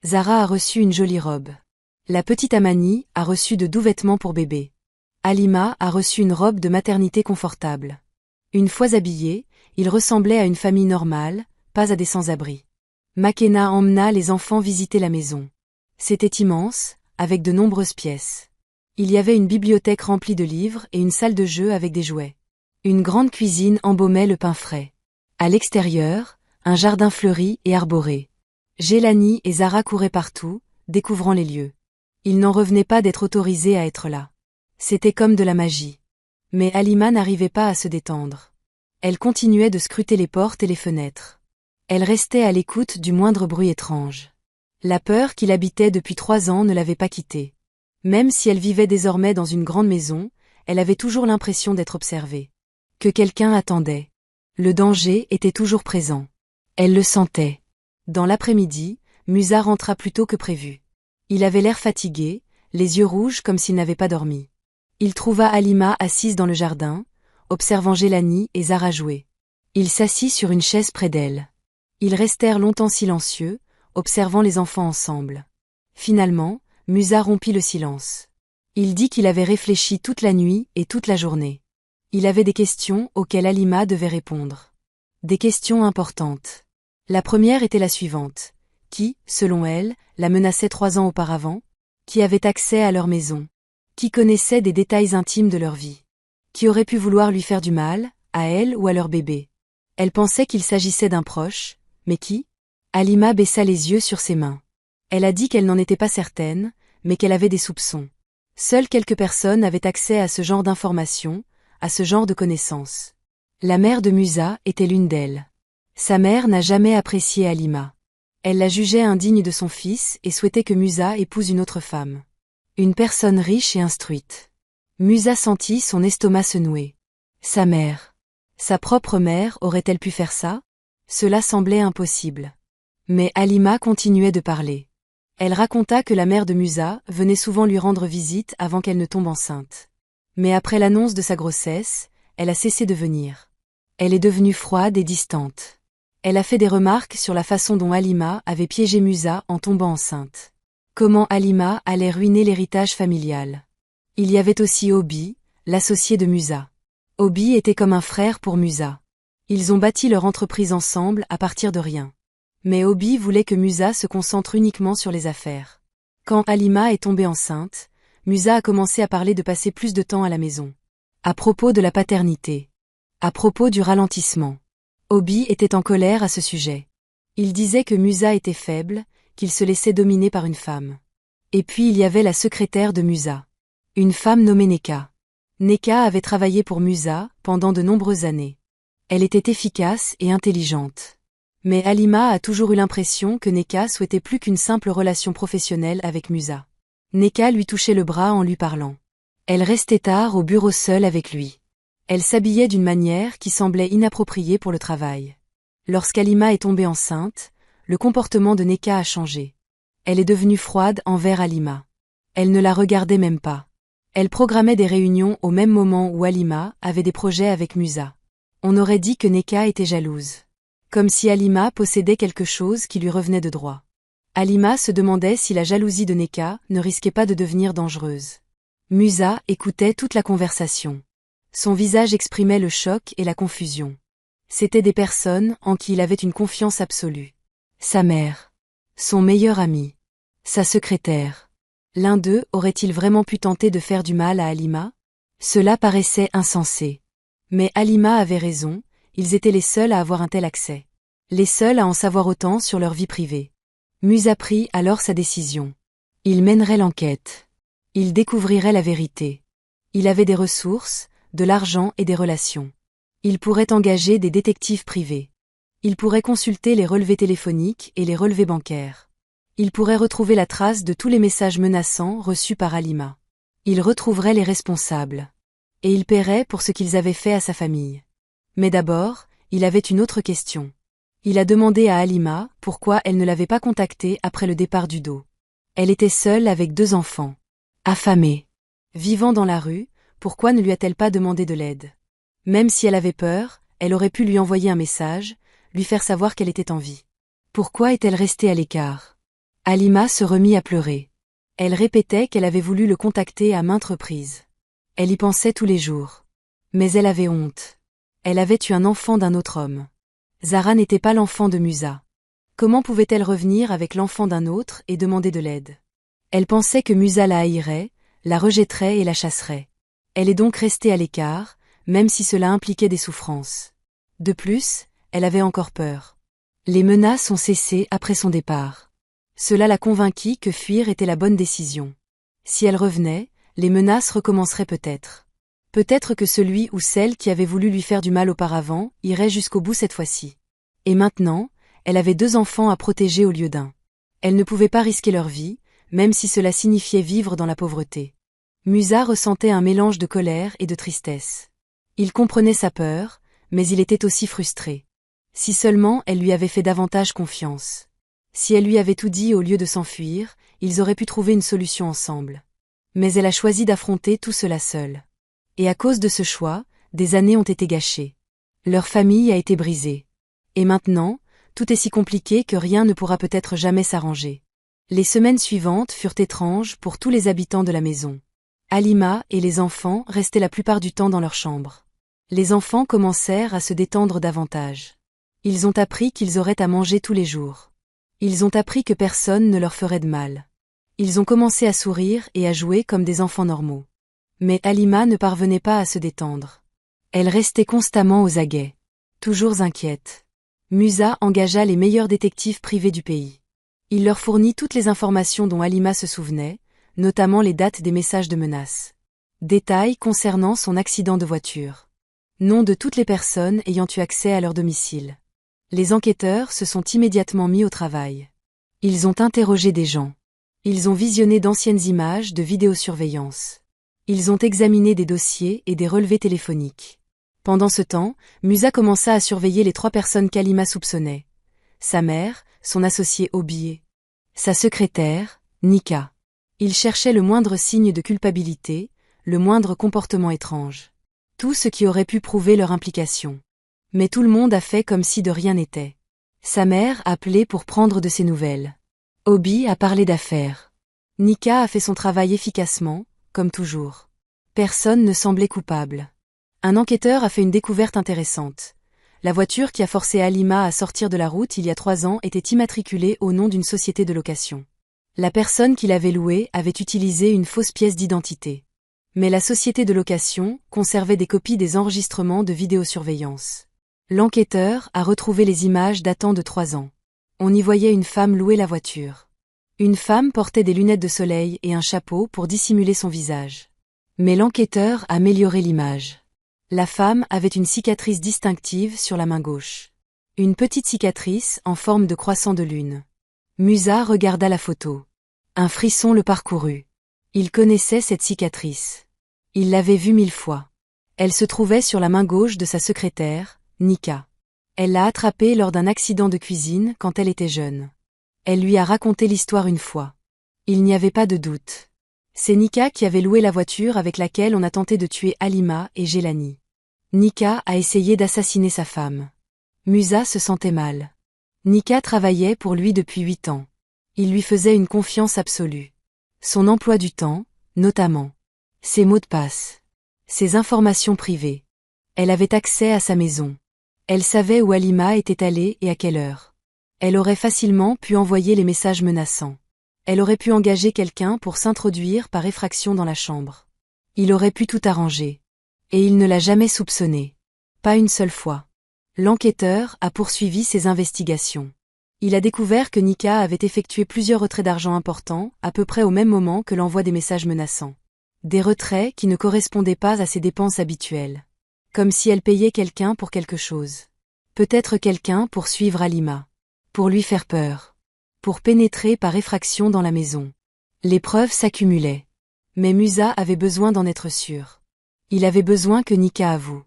Zara a reçu une jolie robe. La petite Amani a reçu de doux vêtements pour bébé. Halima a reçu une robe de maternité confortable. Une fois habillés, ils ressemblaient à une famille normale, pas à des sans-abri. Makena emmena les enfants visiter la maison. C'était immense, avec de nombreuses pièces. Il y avait une bibliothèque remplie de livres et une salle de jeu avec des jouets. Une grande cuisine embaumait le pain frais. À l'extérieur, un jardin fleuri et arboré. Jelani et Zara couraient partout, découvrant les lieux. Ils n'en revenaient pas d'être autorisés à être là. C'était comme de la magie. Mais Halima n'arrivait pas à se détendre. Elle continuait de scruter les portes et les fenêtres. Elle restait à l'écoute du moindre bruit étrange. La peur qui l'habitait depuis 3 ans ne l'avait pas quittée. Même si elle vivait désormais dans une grande maison, elle avait toujours l'impression d'être observée. Que quelqu'un attendait. Le danger était toujours présent. Elle le sentait. Dans l'après-midi, Musa rentra plus tôt que prévu. Il avait l'air fatigué, les yeux rouges comme s'il n'avait pas dormi. Il trouva Halima assise dans le jardin, observant Jelani et Zara jouer. Il s'assit sur une chaise près d'elle. Ils restèrent longtemps silencieux, observant les enfants ensemble. Finalement, Musa rompit le silence. Il dit qu'il avait réfléchi toute la nuit et toute la journée. Il avait des questions auxquelles Halima devait répondre. Des questions importantes. La première était la suivante. Qui, selon elle, la menaçait 3 ans auparavant? Qui avait accès à leur maison? Qui connaissait des détails intimes de leur vie? Qui aurait pu vouloir lui faire du mal, à elle ou à leur bébé? Elle pensait qu'il s'agissait d'un proche, mais qui? Halima baissa les yeux sur ses mains. Elle a dit qu'elle n'en était pas certaine, mais qu'elle avait des soupçons. Seules quelques personnes avaient accès à ce genre d'informations, à ce genre de connaissances. La mère de Musa était l'une d'elles. Sa mère n'a jamais apprécié Halima. Elle la jugeait indigne de son fils et souhaitait que Musa épouse une autre femme. Une personne riche et instruite. Musa sentit son estomac se nouer. Sa mère. Sa propre mère aurait-elle pu faire ça? Cela semblait impossible. Mais Halima continuait de parler. Elle raconta que la mère de Musa venait souvent lui rendre visite avant qu'elle ne tombe enceinte. Mais après l'annonce de sa grossesse, elle a cessé de venir. Elle est devenue froide et distante. Elle a fait des remarques sur la façon dont Halima avait piégé Musa en tombant enceinte. Comment Halima allait ruiner l'héritage familial. Il y avait aussi Obi, l'associé de Musa. Obi était comme un frère pour Musa. Ils ont bâti leur entreprise ensemble à partir de rien. Mais Obi voulait que Musa se concentre uniquement sur les affaires. Quand Halima est tombée enceinte, Musa a commencé à parler de passer plus de temps à la maison. À propos de la paternité. À propos du ralentissement. Obi était en colère à ce sujet. Il disait que Musa était faible, qu'il se laissait dominer par une femme. Et puis il y avait la secrétaire de Musa. Une femme nommée Neka. Neka avait travaillé pour Musa pendant de nombreuses années. Elle était efficace et intelligente. Mais Halima a toujours eu l'impression que Neka souhaitait plus qu'une simple relation professionnelle avec Musa. Neka lui touchait le bras en lui parlant. Elle restait tard au bureau seule avec lui. Elle s'habillait d'une manière qui semblait inappropriée pour le travail. Lorsqu'Halima est tombée enceinte, le comportement de Neka a changé. Elle est devenue froide envers Halima. Elle ne la regardait même pas. Elle programmait des réunions au même moment où Halima avait des projets avec Musa. On aurait dit que Neka était jalouse. Comme si Halima possédait quelque chose qui lui revenait de droit. Halima se demandait si la jalousie de Neka ne risquait pas de devenir dangereuse. Musa écoutait toute la conversation. Son visage exprimait le choc et la confusion. C'étaient des personnes en qui il avait une confiance absolue. Sa mère. Son meilleur ami. Sa secrétaire. L'un d'eux aurait-il vraiment pu tenter de faire du mal à Halima? Cela paraissait insensé. Mais Halima avait raison, ils étaient les seuls à avoir un tel accès. Les seuls à en savoir autant sur leur vie privée. Musa prit alors sa décision. Il mènerait l'enquête. Il découvrirait la vérité. Il avait des ressources, de l'argent et des relations. Il pourrait engager des détectives privés. Il pourrait consulter les relevés téléphoniques et les relevés bancaires. Il pourrait retrouver la trace de tous les messages menaçants reçus par Halima. Il retrouverait les responsables. Et il paierait pour ce qu'ils avaient fait à sa famille. Mais d'abord, il avait une autre question. Il a demandé à Halima pourquoi elle ne l'avait pas contacté après le départ d'Udo. Elle était seule avec 2 enfants. Affamée. Vivant dans la rue, pourquoi ne lui a-t-elle pas demandé de l'aide? Même si elle avait peur, elle aurait pu lui envoyer un message, lui faire savoir qu'elle était en vie. Pourquoi est-elle restée à l'écart? Halima se remit à pleurer. Elle répétait qu'elle avait voulu le contacter à maintes reprises. Elle y pensait tous les jours. Mais elle avait honte. Elle avait eu un enfant d'un autre homme. Zara n'était pas l'enfant de Musa. Comment pouvait-elle revenir avec l'enfant d'un autre et demander de l'aide? Elle pensait que Musa la haïrait, la rejetterait et la chasserait. Elle est donc restée à l'écart, même si cela impliquait des souffrances. De plus, elle avait encore peur. Les menaces ont cessé après son départ. Cela la convainquit que fuir était la bonne décision. Si elle revenait, les menaces recommenceraient peut-être. Peut-être que celui ou celle qui avait voulu lui faire du mal auparavant irait jusqu'au bout cette fois-ci. Et maintenant, elle avait 2 enfants à protéger au lieu d'un. Elle ne pouvait pas risquer leur vie, même si cela signifiait vivre dans la pauvreté. Musa ressentait un mélange de colère et de tristesse. Il comprenait sa peur, mais il était aussi frustré. Si seulement elle lui avait fait davantage confiance. Si elle lui avait tout dit au lieu de s'enfuir, ils auraient pu trouver une solution ensemble. Mais elle a choisi d'affronter tout cela seule. Et à cause de ce choix, des années ont été gâchées. Leur famille a été brisée. Et maintenant, tout est si compliqué que rien ne pourra peut-être jamais s'arranger. Les semaines suivantes furent étranges pour tous les habitants de la maison. Halima et les enfants restaient la plupart du temps dans leur chambre. Les enfants commencèrent à se détendre davantage. Ils ont appris qu'ils auraient à manger tous les jours. Ils ont appris que personne ne leur ferait de mal. Ils ont commencé à sourire et à jouer comme des enfants normaux. Mais Halima ne parvenait pas à se détendre. Elle restait constamment aux aguets. Toujours inquiète. Musa engagea les meilleurs détectives privés du pays. Il leur fournit toutes les informations dont Halima se souvenait, notamment les dates des messages de menaces. Détails concernant son accident de voiture. Nom de toutes les personnes ayant eu accès à leur domicile. Les enquêteurs se sont immédiatement mis au travail. Ils ont interrogé des gens. Ils ont visionné d'anciennes images de vidéosurveillance. Ils ont examiné des dossiers et des relevés téléphoniques. Pendant ce temps, Musa commença à surveiller les 3 personnes qu'Halima soupçonnait. Sa mère, son associé Obi, sa secrétaire, Nika. Il cherchait le moindre signe de culpabilité, le moindre comportement étrange. Tout ce qui aurait pu prouver leur implication. Mais tout le monde a fait comme si de rien n'était. Sa mère a appelé pour prendre de ses nouvelles. Obi a parlé d'affaires. Nika a fait son travail efficacement, comme toujours. Personne ne semblait coupable. Un enquêteur a fait une découverte intéressante. La voiture qui a forcé Halima à sortir de la route il y a 3 ans était immatriculée au nom d'une société de location. La personne qui l'avait louée avait utilisé une fausse pièce d'identité. Mais la société de location conservait des copies des enregistrements de vidéosurveillance. L'enquêteur a retrouvé les images datant de 3 ans. On y voyait une femme louer la voiture. Une femme portait des lunettes de soleil et un chapeau pour dissimuler son visage. Mais l'enquêteur a amélioré l'image. La femme avait une cicatrice distinctive sur la main gauche. Une petite cicatrice en forme de croissant de lune. Musa regarda la photo. Un frisson le parcourut. Il connaissait cette cicatrice. Il l'avait vue 1000 fois. Elle se trouvait sur la main gauche de sa secrétaire, Nika. Elle l'a attrapée lors d'un accident de cuisine quand elle était jeune. Elle lui a raconté l'histoire une fois. Il n'y avait pas de doute. C'est Nika qui avait loué la voiture avec laquelle on a tenté de tuer Halima et Jelani. Nika a essayé d'assassiner sa femme. Musa se sentait mal. Nika travaillait pour lui depuis 8 ans. Il lui faisait une confiance absolue. Son emploi du temps, notamment. Ses mots de passe. Ses informations privées. Elle avait accès à sa maison. Elle savait où Halima était allée et à quelle heure. Elle aurait facilement pu envoyer les messages menaçants. Elle aurait pu engager quelqu'un pour s'introduire par effraction dans la chambre. Il aurait pu tout arranger. Et il ne l'a jamais soupçonné. Pas une seule fois. L'enquêteur a poursuivi ses investigations. Il a découvert que Nika avait effectué plusieurs retraits d'argent importants, à peu près au même moment que l'envoi des messages menaçants. Des retraits qui ne correspondaient pas à ses dépenses habituelles. Comme si elle payait quelqu'un pour quelque chose. Peut-être quelqu'un pour suivre Halima. Pour lui faire peur. Pour pénétrer par effraction dans la maison. Les preuves s'accumulaient. Mais Musa avait besoin d'en être sûr. Il avait besoin que Nika avoue.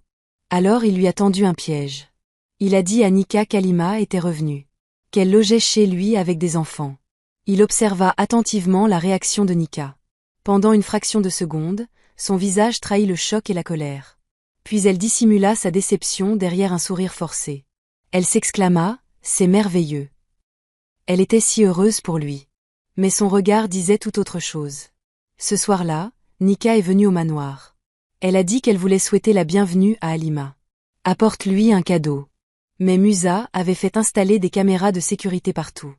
Alors il lui a tendu un piège. Il a dit à Nika qu'Halima était revenue. Qu'elle logeait chez lui avec des enfants. Il observa attentivement la réaction de Nika. Pendant une fraction de seconde, son visage trahit le choc et la colère. Puis elle dissimula sa déception derrière un sourire forcé. Elle s'exclama, « C'est merveilleux !» Elle était si heureuse pour lui. Mais son regard disait tout autre chose. Ce soir-là, Nika est venue au manoir. Elle a dit qu'elle voulait souhaiter la bienvenue à Halima. Apporte-lui un cadeau. Mais Musa avait fait installer des caméras de sécurité partout.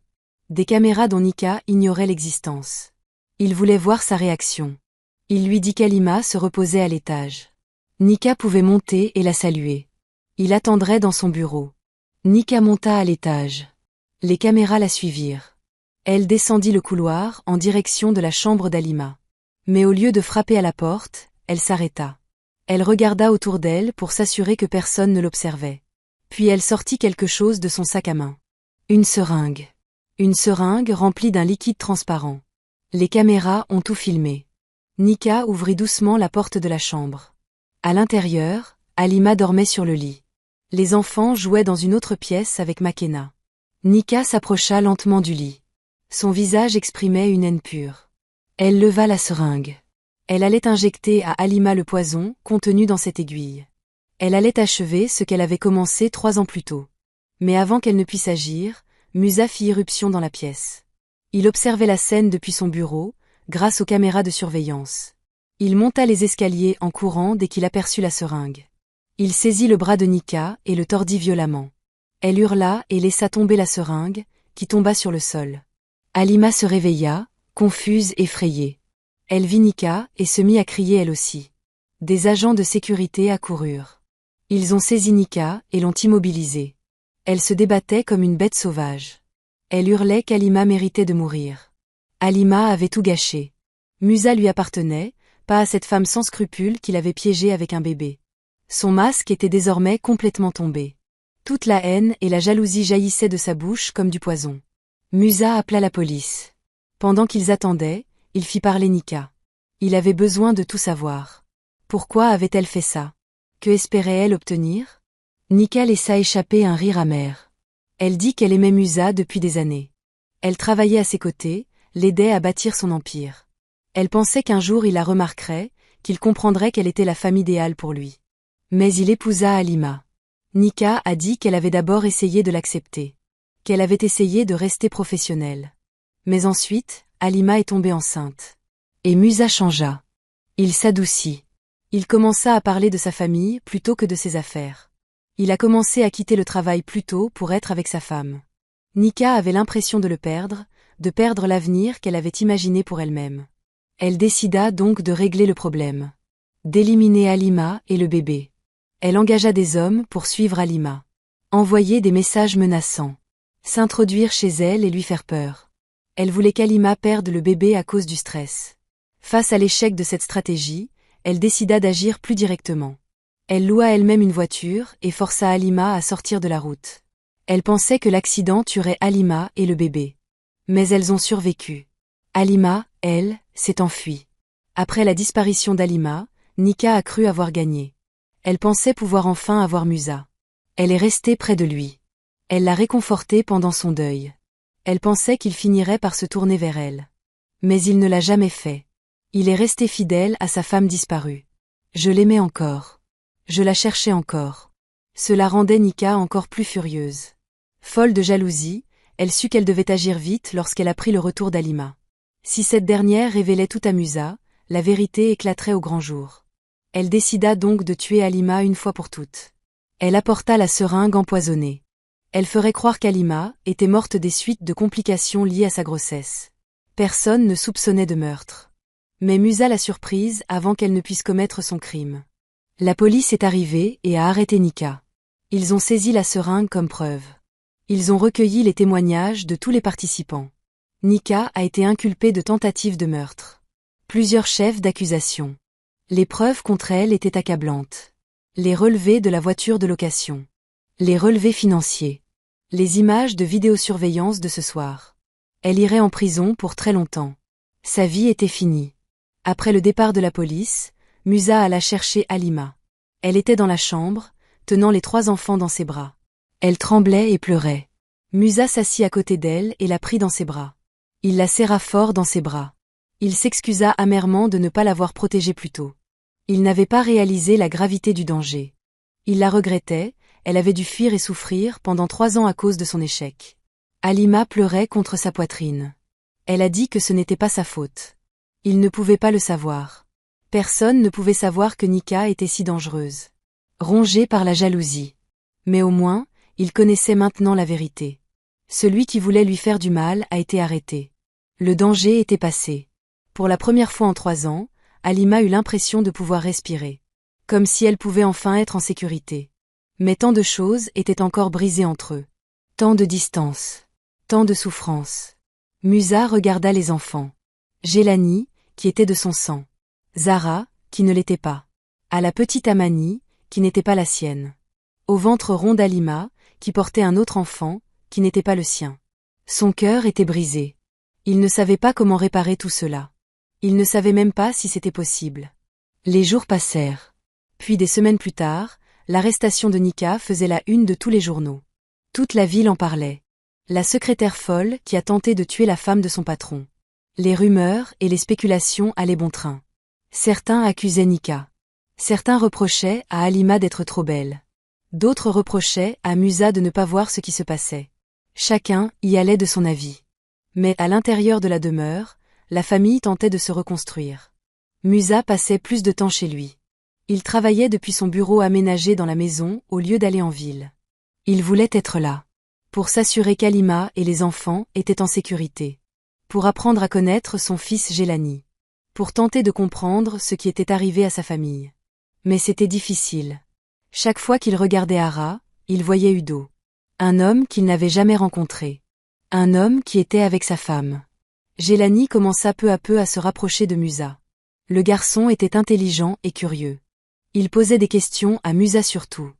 Des caméras dont Nika ignorait l'existence. Il voulait voir sa réaction. Il lui dit qu'Halima se reposait à l'étage. Nika pouvait monter et la saluer. Il attendrait dans son bureau. Nika monta à l'étage. Les caméras la suivirent. Elle descendit le couloir en direction de la chambre d'Halima. Mais au lieu de frapper à la porte, elle s'arrêta. Elle regarda autour d'elle pour s'assurer que personne ne l'observait. Puis elle sortit quelque chose de son sac à main. Une seringue. Une seringue remplie d'un liquide transparent. Les caméras ont tout filmé. Nika ouvrit doucement la porte de la chambre. À l'intérieur, Halima dormait sur le lit. Les enfants jouaient dans une autre pièce avec Makena. Nika s'approcha lentement du lit. Son visage exprimait une haine pure. Elle leva la seringue. Elle allait injecter à Halima le poison contenu dans cette aiguille. Elle allait achever ce qu'elle avait commencé 3 ans plus tôt. Mais avant qu'elle ne puisse agir, Musa fit irruption dans la pièce. Il observait la scène depuis son bureau, grâce aux caméras de surveillance. Il monta les escaliers en courant dès qu'il aperçut la seringue. Il saisit le bras de Nika et le tordit violemment. Elle hurla et laissa tomber la seringue, qui tomba sur le sol. Halima se réveilla, confuse, effrayée. Elle vit Nika et se mit à crier elle aussi. Des agents de sécurité accoururent. Ils ont saisi Nika et l'ont immobilisée. Elle se débattait comme une bête sauvage. Elle hurlait qu'Halima méritait de mourir. Halima avait tout gâché. Musa lui appartenait, pas à cette femme sans scrupules qu'il avait piégée avec un bébé. Son masque était désormais complètement tombé. Toute la haine et la jalousie jaillissaient de sa bouche comme du poison. Musa appela la police. Pendant qu'ils attendaient, il fit parler Nika. Il avait besoin de tout savoir. Pourquoi avait-elle fait ça? Que espérait-elle obtenir? Nika laissa échapper un rire amer. Elle dit qu'elle aimait Musa depuis des années. Elle travaillait à ses côtés, l'aidait à bâtir son empire. Elle pensait qu'un jour il la remarquerait, qu'il comprendrait qu'elle était la femme idéale pour lui. Mais il épousa Halima. Nika a dit qu'elle avait d'abord essayé de l'accepter. Qu'elle avait essayé de rester professionnelle. Mais ensuite, Halima est tombée enceinte. Et Musa changea. Il s'adoucit. Il commença à parler de sa famille plutôt que de ses affaires. Il a commencé à quitter le travail plus tôt pour être avec sa femme. Nika avait l'impression de le perdre, de perdre l'avenir qu'elle avait imaginé pour elle-même. Elle décida donc de régler le problème. D'éliminer Halima et le bébé. Elle engagea des hommes pour suivre Halima. Envoyer des messages menaçants. S'introduire chez elle et lui faire peur. Elle voulait qu'Halima perde le bébé à cause du stress. Face à l'échec de cette stratégie, elle décida d'agir plus directement. Elle loua elle-même une voiture et força Halima à sortir de la route. Elles pensaient que l'accident tuerait Halima et le bébé. Mais elles ont survécu. Halima, elle, s'est enfuie. Après la disparition d'Halima, Nika a cru avoir gagné. Elle pensait pouvoir enfin avoir Musa. Elle est restée près de lui. Elle l'a réconforté pendant son deuil. Elle pensait qu'il finirait par se tourner vers elle. Mais il ne l'a jamais fait. Il est resté fidèle à sa femme disparue. Je l'aimais encore. Je la cherchais encore. Cela rendait Nika encore plus furieuse. Folle de jalousie, elle sut qu'elle devait agir vite lorsqu'elle apprit le retour d'Halima. Si cette dernière révélait tout à Musa, la vérité éclaterait au grand jour. Elle décida donc de tuer Halima une fois pour toutes. Elle apporta la seringue empoisonnée. Elle ferait croire qu'Halima était morte des suites de complications liées à sa grossesse. Personne ne soupçonnait de meurtre. Mais Musa l'a surprise avant qu'elle ne puisse commettre son crime. La police est arrivée et a arrêté Nika. Ils ont saisi la seringue comme preuve. Ils ont recueilli les témoignages de tous les participants. Nika a été inculpée de tentative de meurtre. Plusieurs chefs d'accusation. Les preuves contre elle étaient accablantes. Les relevés de la voiture de location. Les relevés financiers. Les images de vidéosurveillance de ce soir. Elle irait en prison pour très longtemps. Sa vie était finie. Après le départ de la police, Musa alla chercher Halima. Elle était dans la chambre, tenant les 3 enfants dans ses bras. Elle tremblait et pleurait. Musa s'assit à côté d'elle et la prit dans ses bras. Il la serra fort dans ses bras. Il s'excusa amèrement de ne pas l'avoir protégée plus tôt. Il n'avait pas réalisé la gravité du danger. Il la regrettait, elle avait dû fuir et souffrir pendant 3 ans à cause de son échec. Halima pleurait contre sa poitrine. Elle a dit que ce n'était pas sa faute. Il ne pouvait pas le savoir. Personne ne pouvait savoir que Nika était si dangereuse. Rongée par la jalousie. Mais au moins, il connaissait maintenant la vérité. Celui qui voulait lui faire du mal a été arrêté. Le danger était passé. Pour la première fois en 3 ans, Halima eut l'impression de pouvoir respirer. Comme si elle pouvait enfin être en sécurité. Mais tant de choses étaient encore brisées entre eux. Tant de distance. Tant de souffrance. Musa regarda les enfants. Gélani, qui était de son sang. Zara, qui ne l'était pas. À la petite Amani, qui n'était pas la sienne. Au ventre rond d'Halima, qui portait un autre enfant, qui n'était pas le sien. Son cœur était brisé. Il ne savait pas comment réparer tout cela. Il ne savait même pas si c'était possible. Les jours passèrent. Puis des semaines plus tard, l'arrestation de Nika faisait la une de tous les journaux. Toute la ville en parlait. La secrétaire folle qui a tenté de tuer la femme de son patron. Les rumeurs et les spéculations allaient bon train. Certains accusaient Nika. Certains reprochaient à Halima d'être trop belle. D'autres reprochaient à Musa de ne pas voir ce qui se passait. Chacun y allait de son avis. Mais à l'intérieur de la demeure, la famille tentait de se reconstruire. Musa passait plus de temps chez lui. Il travaillait depuis son bureau aménagé dans la maison au lieu d'aller en ville. Il voulait être là. Pour s'assurer qu'Halima et les enfants étaient en sécurité. Pour apprendre à connaître son fils Gélani. Pour tenter de comprendre ce qui était arrivé à sa famille. Mais c'était difficile. Chaque fois qu'il regardait Hara, il voyait Udo. Un homme qu'il n'avait jamais rencontré. Un homme qui était avec sa femme. Gélani commença peu à peu à se rapprocher de Musa. Le garçon était intelligent et curieux. Il posait des questions à Musa surtout.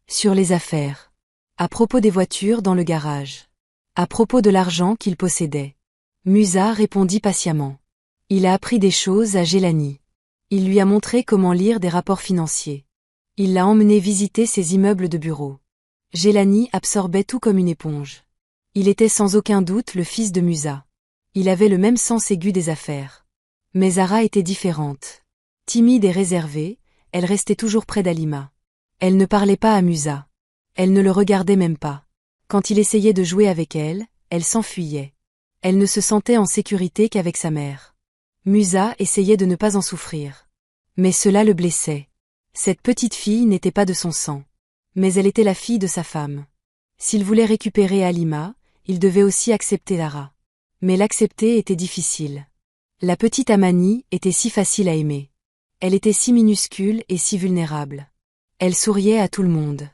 Sur les affaires. À propos des voitures dans le garage. À propos de l'argent qu'il possédait. Musa répondit patiemment. Il a appris des choses à Gélani. Il lui a montré comment lire des rapports financiers. Il l'a emmené visiter ses immeubles de bureau. Gélani absorbait tout comme une éponge. Il était sans aucun doute le fils de Musa. Il avait le même sens aigu des affaires. Mais Zara était différente. Timide et réservée, elle restait toujours près d'Halima. Elle ne parlait pas à Musa. Elle ne le regardait même pas. Quand il essayait de jouer avec elle, elle s'enfuyait. Elle ne se sentait en sécurité qu'avec sa mère. Musa essayait de ne pas en souffrir. Mais cela le blessait. Cette petite fille n'était pas de son sang. Mais elle était la fille de sa femme. S'il voulait récupérer Halima, il devait aussi accepter Lara. Mais l'accepter était difficile. La petite Amani était si facile à aimer. Elle était si minuscule et si vulnérable. Elle souriait à tout le monde.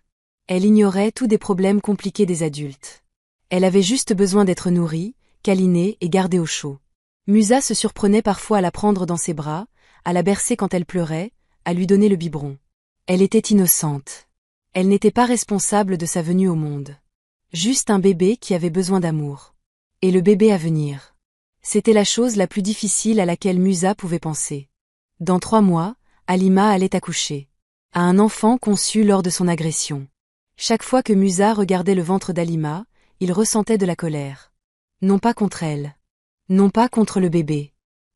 Elle ignorait tous des problèmes compliqués des adultes. Elle avait juste besoin d'être nourrie, câlinée et gardée au chaud. Musa se surprenait parfois à la prendre dans ses bras, à la bercer quand elle pleurait, à lui donner le biberon. Elle était innocente. Elle n'était pas responsable de sa venue au monde. Juste un bébé qui avait besoin d'amour. Et le bébé à venir. C'était la chose la plus difficile à laquelle Musa pouvait penser. Dans 3 mois, Halima allait accoucher. À un enfant conçu lors de son agression. Chaque fois que Musa regardait le ventre d'Halima, il ressentait de la colère. Non pas contre elle. Non pas contre le bébé.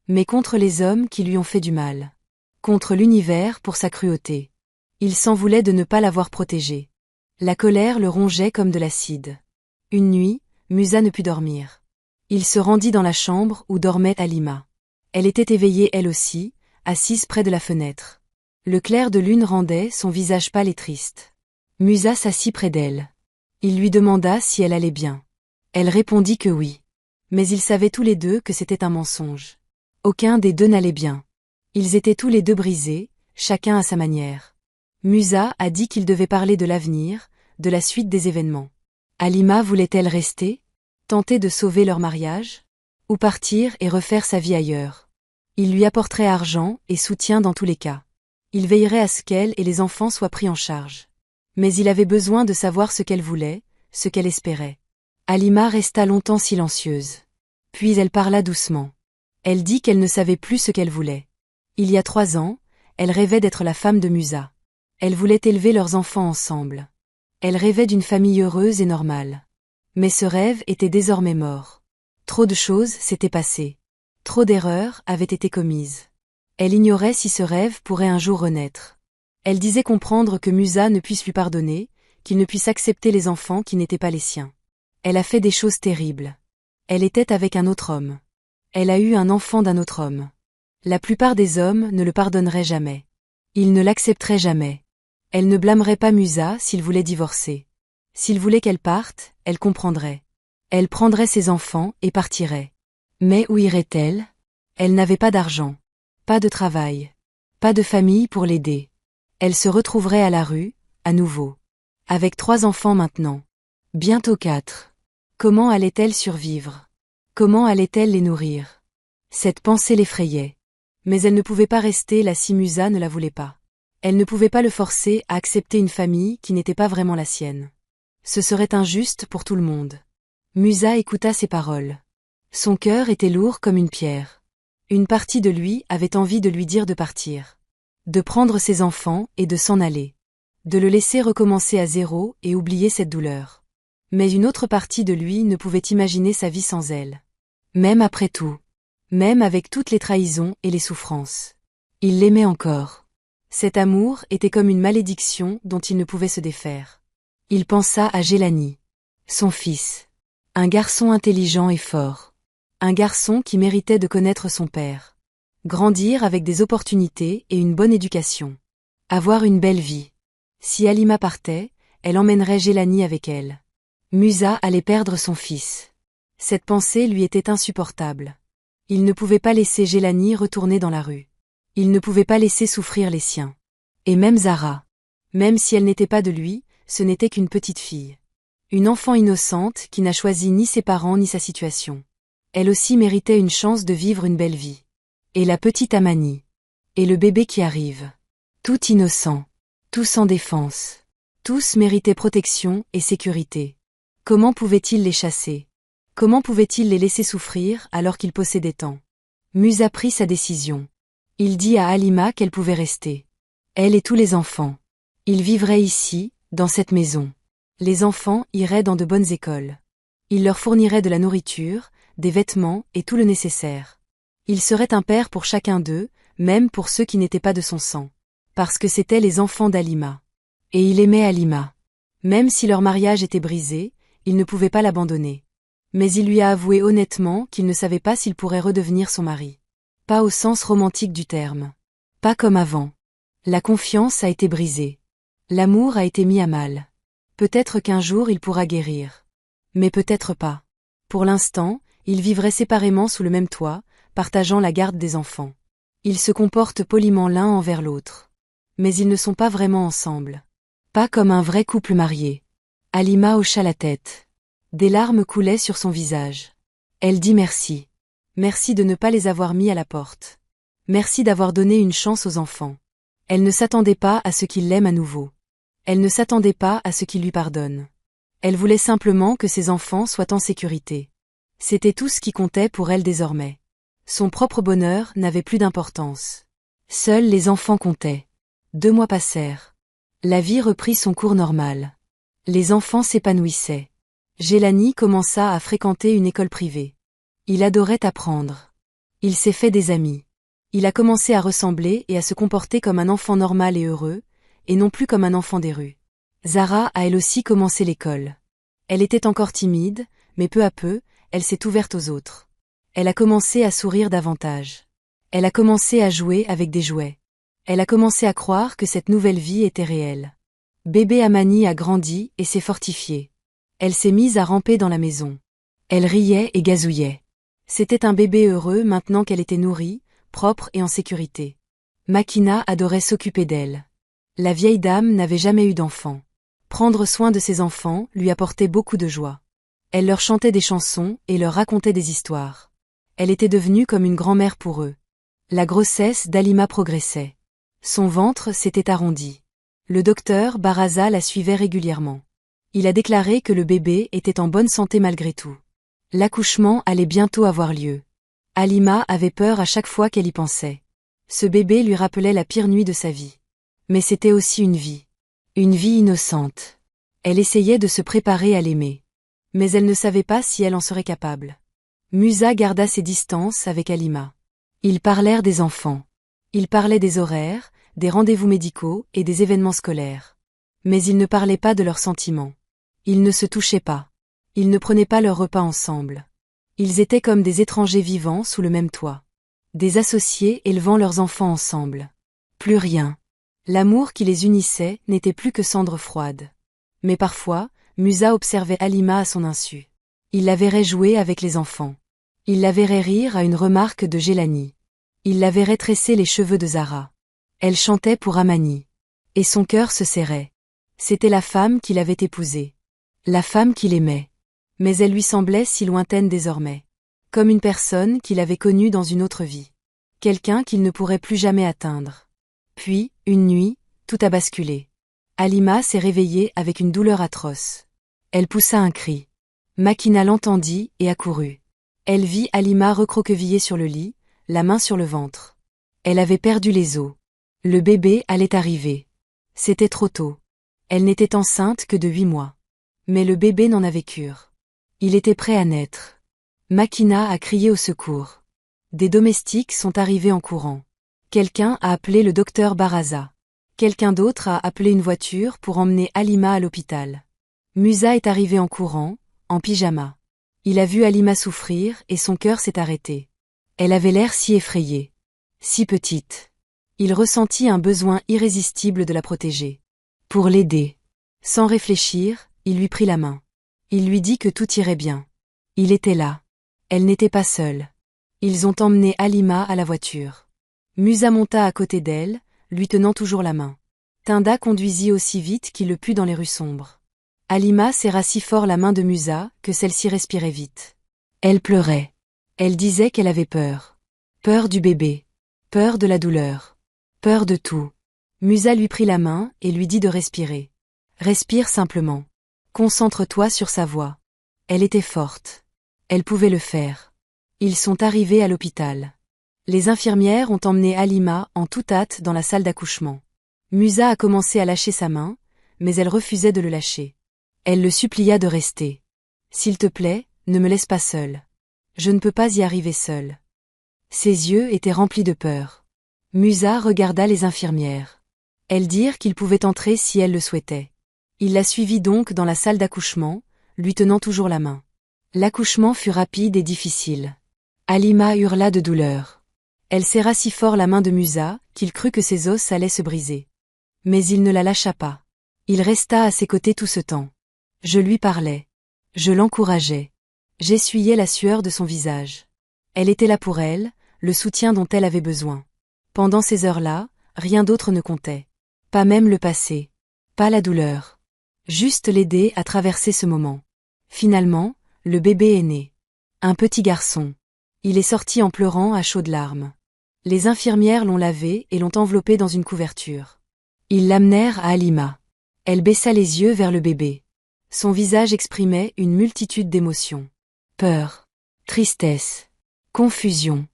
Mais contre les hommes qui lui ont fait du mal. Contre l'univers pour sa cruauté. Il s'en voulait de ne pas l'avoir protégée. La colère le rongeait comme de l'acide. Une nuit, Musa ne put dormir. Il se rendit dans la chambre où dormait Halima. Elle était éveillée elle aussi, assise près de la fenêtre. Le clair de lune rendait son visage pâle et triste. Musa s'assit près d'elle. Il lui demanda si elle allait bien. Elle répondit que oui. Mais ils savaient tous les deux que c'était un mensonge. Aucun des deux n'allait bien. Ils étaient tous les deux brisés, chacun à sa manière. Musa a dit qu'ils devaient parler de l'avenir, de la suite des événements. Halima voulait-elle rester? Tenter de sauver leur mariage? Ou partir et refaire sa vie ailleurs? Il lui apporterait argent et soutien dans tous les cas. Il veillerait à ce qu'elle et les enfants soient pris en charge. Mais il avait besoin de savoir ce qu'elle voulait, ce qu'elle espérait. Halima resta longtemps silencieuse. Puis elle parla doucement. Elle dit qu'elle ne savait plus ce qu'elle voulait. Il y a 3 ans, elle rêvait d'être la femme de Musa. Elle voulait élever leurs enfants ensemble. Elle rêvait d'une famille heureuse et normale. Mais ce rêve était désormais mort. Trop de choses s'étaient passées. Trop d'erreurs avaient été commises. Elle ignorait si ce rêve pourrait un jour renaître. Elle disait comprendre que Musa ne puisse lui pardonner, qu'il ne puisse accepter les enfants qui n'étaient pas les siens. Elle a fait des choses terribles. Elle était avec un autre homme. Elle a eu un enfant d'un autre homme. La plupart des hommes ne le pardonneraient jamais. Ils ne l'accepteraient jamais. Elle ne blâmerait pas Musa s'il voulait divorcer. S'il voulait qu'elle parte, elle comprendrait. Elle prendrait ses enfants et partirait. Mais où irait-elle? Elle n'avait pas d'argent. Pas de travail. Pas de famille pour l'aider. Elle se retrouverait à la rue, à nouveau. Avec 3 enfants maintenant. Bientôt 4. Comment allait-elle survivre? Comment allait-elle les nourrir? Cette pensée l'effrayait. Mais elle ne pouvait pas rester là si Musa ne la voulait pas. Elle ne pouvait pas le forcer à accepter une famille qui n'était pas vraiment la sienne. Ce serait injuste pour tout le monde. Musa écouta ses paroles. Son cœur était lourd comme une pierre. Une partie de lui avait envie de lui dire de partir. De prendre ses enfants et de s'en aller. De le laisser recommencer à zéro et oublier cette douleur. Mais une autre partie de lui ne pouvait imaginer sa vie sans elle. Même après tout. Même avec toutes les trahisons et les souffrances. Il l'aimait encore. Cet amour était comme une malédiction dont il ne pouvait se défaire. Il pensa à Gélani. Son fils. Un garçon intelligent et fort. Un garçon qui méritait de connaître son père. Grandir avec des opportunités et une bonne éducation. Avoir une belle vie. Si Halima partait, elle emmènerait Gélani avec elle. Musa allait perdre son fils. Cette pensée lui était insupportable. Il ne pouvait pas laisser Gélani retourner dans la rue. Il ne pouvait pas laisser souffrir les siens. Et même Zara. Même si elle n'était pas de lui, ce n'était qu'une petite fille. Une enfant innocente qui n'a choisi ni ses parents ni sa situation. Elle aussi méritait une chance de vivre une belle vie. Et la petite Amani. Et le bébé qui arrive. Tout innocent. Tout sans défense. Tous méritaient protection et sécurité. Comment pouvait-il les chasser? Comment pouvait-il les laisser souffrir alors qu'ils possédaient tant? Musa prit sa décision. Il dit à Halima qu'elle pouvait rester. Elle et tous les enfants. Ils vivraient ici, dans cette maison. Les enfants iraient dans de bonnes écoles. Il leur fournirait de la nourriture, des vêtements et tout le nécessaire. Il serait un père pour chacun d'eux, même pour ceux qui n'étaient pas de son sang. Parce que c'étaient les enfants d'Halima. Et il aimait Halima. Même si leur mariage était brisé, il ne pouvait pas l'abandonner. Mais il lui a avoué honnêtement qu'il ne savait pas s'il pourrait redevenir son mari. Pas au sens romantique du terme. Pas comme avant. La confiance a été brisée. L'amour a été mis à mal. Peut-être qu'un jour il pourra guérir. Mais peut-être pas. Pour l'instant, ils vivraient séparément sous le même toit, partageant la garde des enfants. Ils se comportent poliment l'un envers l'autre. Mais ils ne sont pas vraiment ensemble. Pas comme un vrai couple marié. Halima hocha la tête. Des larmes coulaient sur son visage. Elle dit merci. Merci de ne pas les avoir mis à la porte. Merci d'avoir donné une chance aux enfants. Elle ne s'attendait pas à ce qu'il l'aime à nouveau. Elle ne s'attendait pas à ce qu'il lui pardonne. Elle voulait simplement que ses enfants soient en sécurité. C'était tout ce qui comptait pour elle désormais. Son propre bonheur n'avait plus d'importance. Seuls les enfants comptaient. 2 mois passèrent. La vie reprit son cours normal. Les enfants s'épanouissaient. Gélani commença à fréquenter une école privée. Il adorait apprendre. Il s'est fait des amis. Il a commencé à ressembler et à se comporter comme un enfant normal et heureux, et non plus comme un enfant des rues. Zara a elle aussi commencé l'école. Elle était encore timide, mais peu à peu, elle s'est ouverte aux autres. Elle a commencé à sourire davantage. Elle a commencé à jouer avec des jouets. Elle a commencé à croire que cette nouvelle vie était réelle. Bébé Amani a grandi et s'est fortifiée. Elle s'est mise à ramper dans la maison. Elle riait et gazouillait. C'était un bébé heureux maintenant qu'elle était nourrie, propre et en sécurité. Makina adorait s'occuper d'elle. La vieille dame n'avait jamais eu d'enfant. Prendre soin de ses enfants lui apportait beaucoup de joie. Elle leur chantait des chansons et leur racontait des histoires. Elle était devenue comme une grand-mère pour eux. La grossesse d'Halima progressait. Son ventre s'était arrondi. Le docteur Baraza la suivait régulièrement. Il a déclaré que le bébé était en bonne santé malgré tout. L'accouchement allait bientôt avoir lieu. Halima avait peur à chaque fois qu'elle y pensait. Ce bébé lui rappelait la pire nuit de sa vie. Mais c'était aussi une vie. Une vie innocente. Elle essayait de se préparer à l'aimer. Mais elle ne savait pas si elle en serait capable. Musa garda ses distances avec Halima. Ils parlèrent des enfants. Ils parlaient des horaires, des rendez-vous médicaux et des événements scolaires. Mais ils ne parlaient pas de leurs sentiments. Ils ne se touchaient pas. Ils ne prenaient pas leur repas ensemble. Ils étaient comme des étrangers vivant sous le même toit. Des associés élevant leurs enfants ensemble. Plus rien. L'amour qui les unissait n'était plus que cendre froide. Mais parfois, Musa observait Halima à son insu. Il la verrait jouer avec les enfants. Il la verrait rire à une remarque de Gélani. Il la verrait tresser les cheveux de Zara. Elle chantait pour Amani. Et son cœur se serrait. C'était la femme qu'il avait épousée. La femme qu'il aimait. Mais elle lui semblait si lointaine désormais. Comme une personne qu'il avait connue dans une autre vie. Quelqu'un qu'il ne pourrait plus jamais atteindre. Puis, une nuit, tout a basculé. Halima s'est réveillée avec une douleur atroce. Elle poussa un cri. Makina l'entendit et accourut. Elle vit Halima recroquevillée sur le lit, la main sur le ventre. Elle avait perdu les os. Le bébé allait arriver. C'était trop tôt. Elle n'était enceinte que de 8 mois. Mais le bébé n'en avait cure. Il était prêt à naître. Makina a crié au secours. Des domestiques sont arrivés en courant. Quelqu'un a appelé le docteur Baraza. Quelqu'un d'autre a appelé une voiture pour emmener Halima à l'hôpital. Musa est arrivé en courant, en pyjama. Il a vu Halima souffrir et son cœur s'est arrêté. Elle avait l'air si effrayée. Si petite. Il ressentit un besoin irrésistible de la protéger. Pour l'aider. Sans réfléchir, il lui prit la main. Il lui dit que tout irait bien. Il était là. Elle n'était pas seule. Ils ont emmené Halima à la voiture. Musa monta à côté d'elle, lui tenant toujours la main. Tinda conduisit aussi vite qu'il le put dans les rues sombres. Halima serra si fort la main de Musa que celle-ci respirait vite. Elle pleurait. Elle disait qu'elle avait peur. Peur du bébé. Peur de la douleur. Peur de tout. Musa lui prit la main et lui dit de respirer. Respire simplement. Concentre-toi sur sa voix. Elle était forte. Elle pouvait le faire. Ils sont arrivés à l'hôpital. Les infirmières ont emmené Halima en toute hâte dans la salle d'accouchement. Musa a commencé à lâcher sa main, mais elle refusait de le lâcher. Elle le supplia de rester. S'il te plaît, ne me laisse pas seule. Je ne peux pas y arriver seule. Ses yeux étaient remplis de peur. Musa regarda les infirmières. Elles dirent qu'il pouvait entrer si elle le souhaitait. Il la suivit donc dans la salle d'accouchement, lui tenant toujours la main. L'accouchement fut rapide et difficile. Halima hurla de douleur. Elle serra si fort la main de Musa, qu'il crut que ses os allaient se briser. Mais il ne la lâcha pas. Il resta à ses côtés tout ce temps. Je lui parlais. Je l'encourageais. J'essuyais la sueur de son visage. Elle était là pour elle, le soutien dont elle avait besoin. Pendant ces heures-là, rien d'autre ne comptait. Pas même le passé. Pas la douleur. Juste l'aider à traverser ce moment. Finalement, le bébé est né. Un petit garçon. Il est sorti en pleurant à chaudes larmes. Les infirmières l'ont lavé et l'ont enveloppé dans une couverture. Ils l'amenèrent à Halima. Elle baissa les yeux vers le bébé. Son visage exprimait une multitude d'émotions. Peur, tristesse, confusion.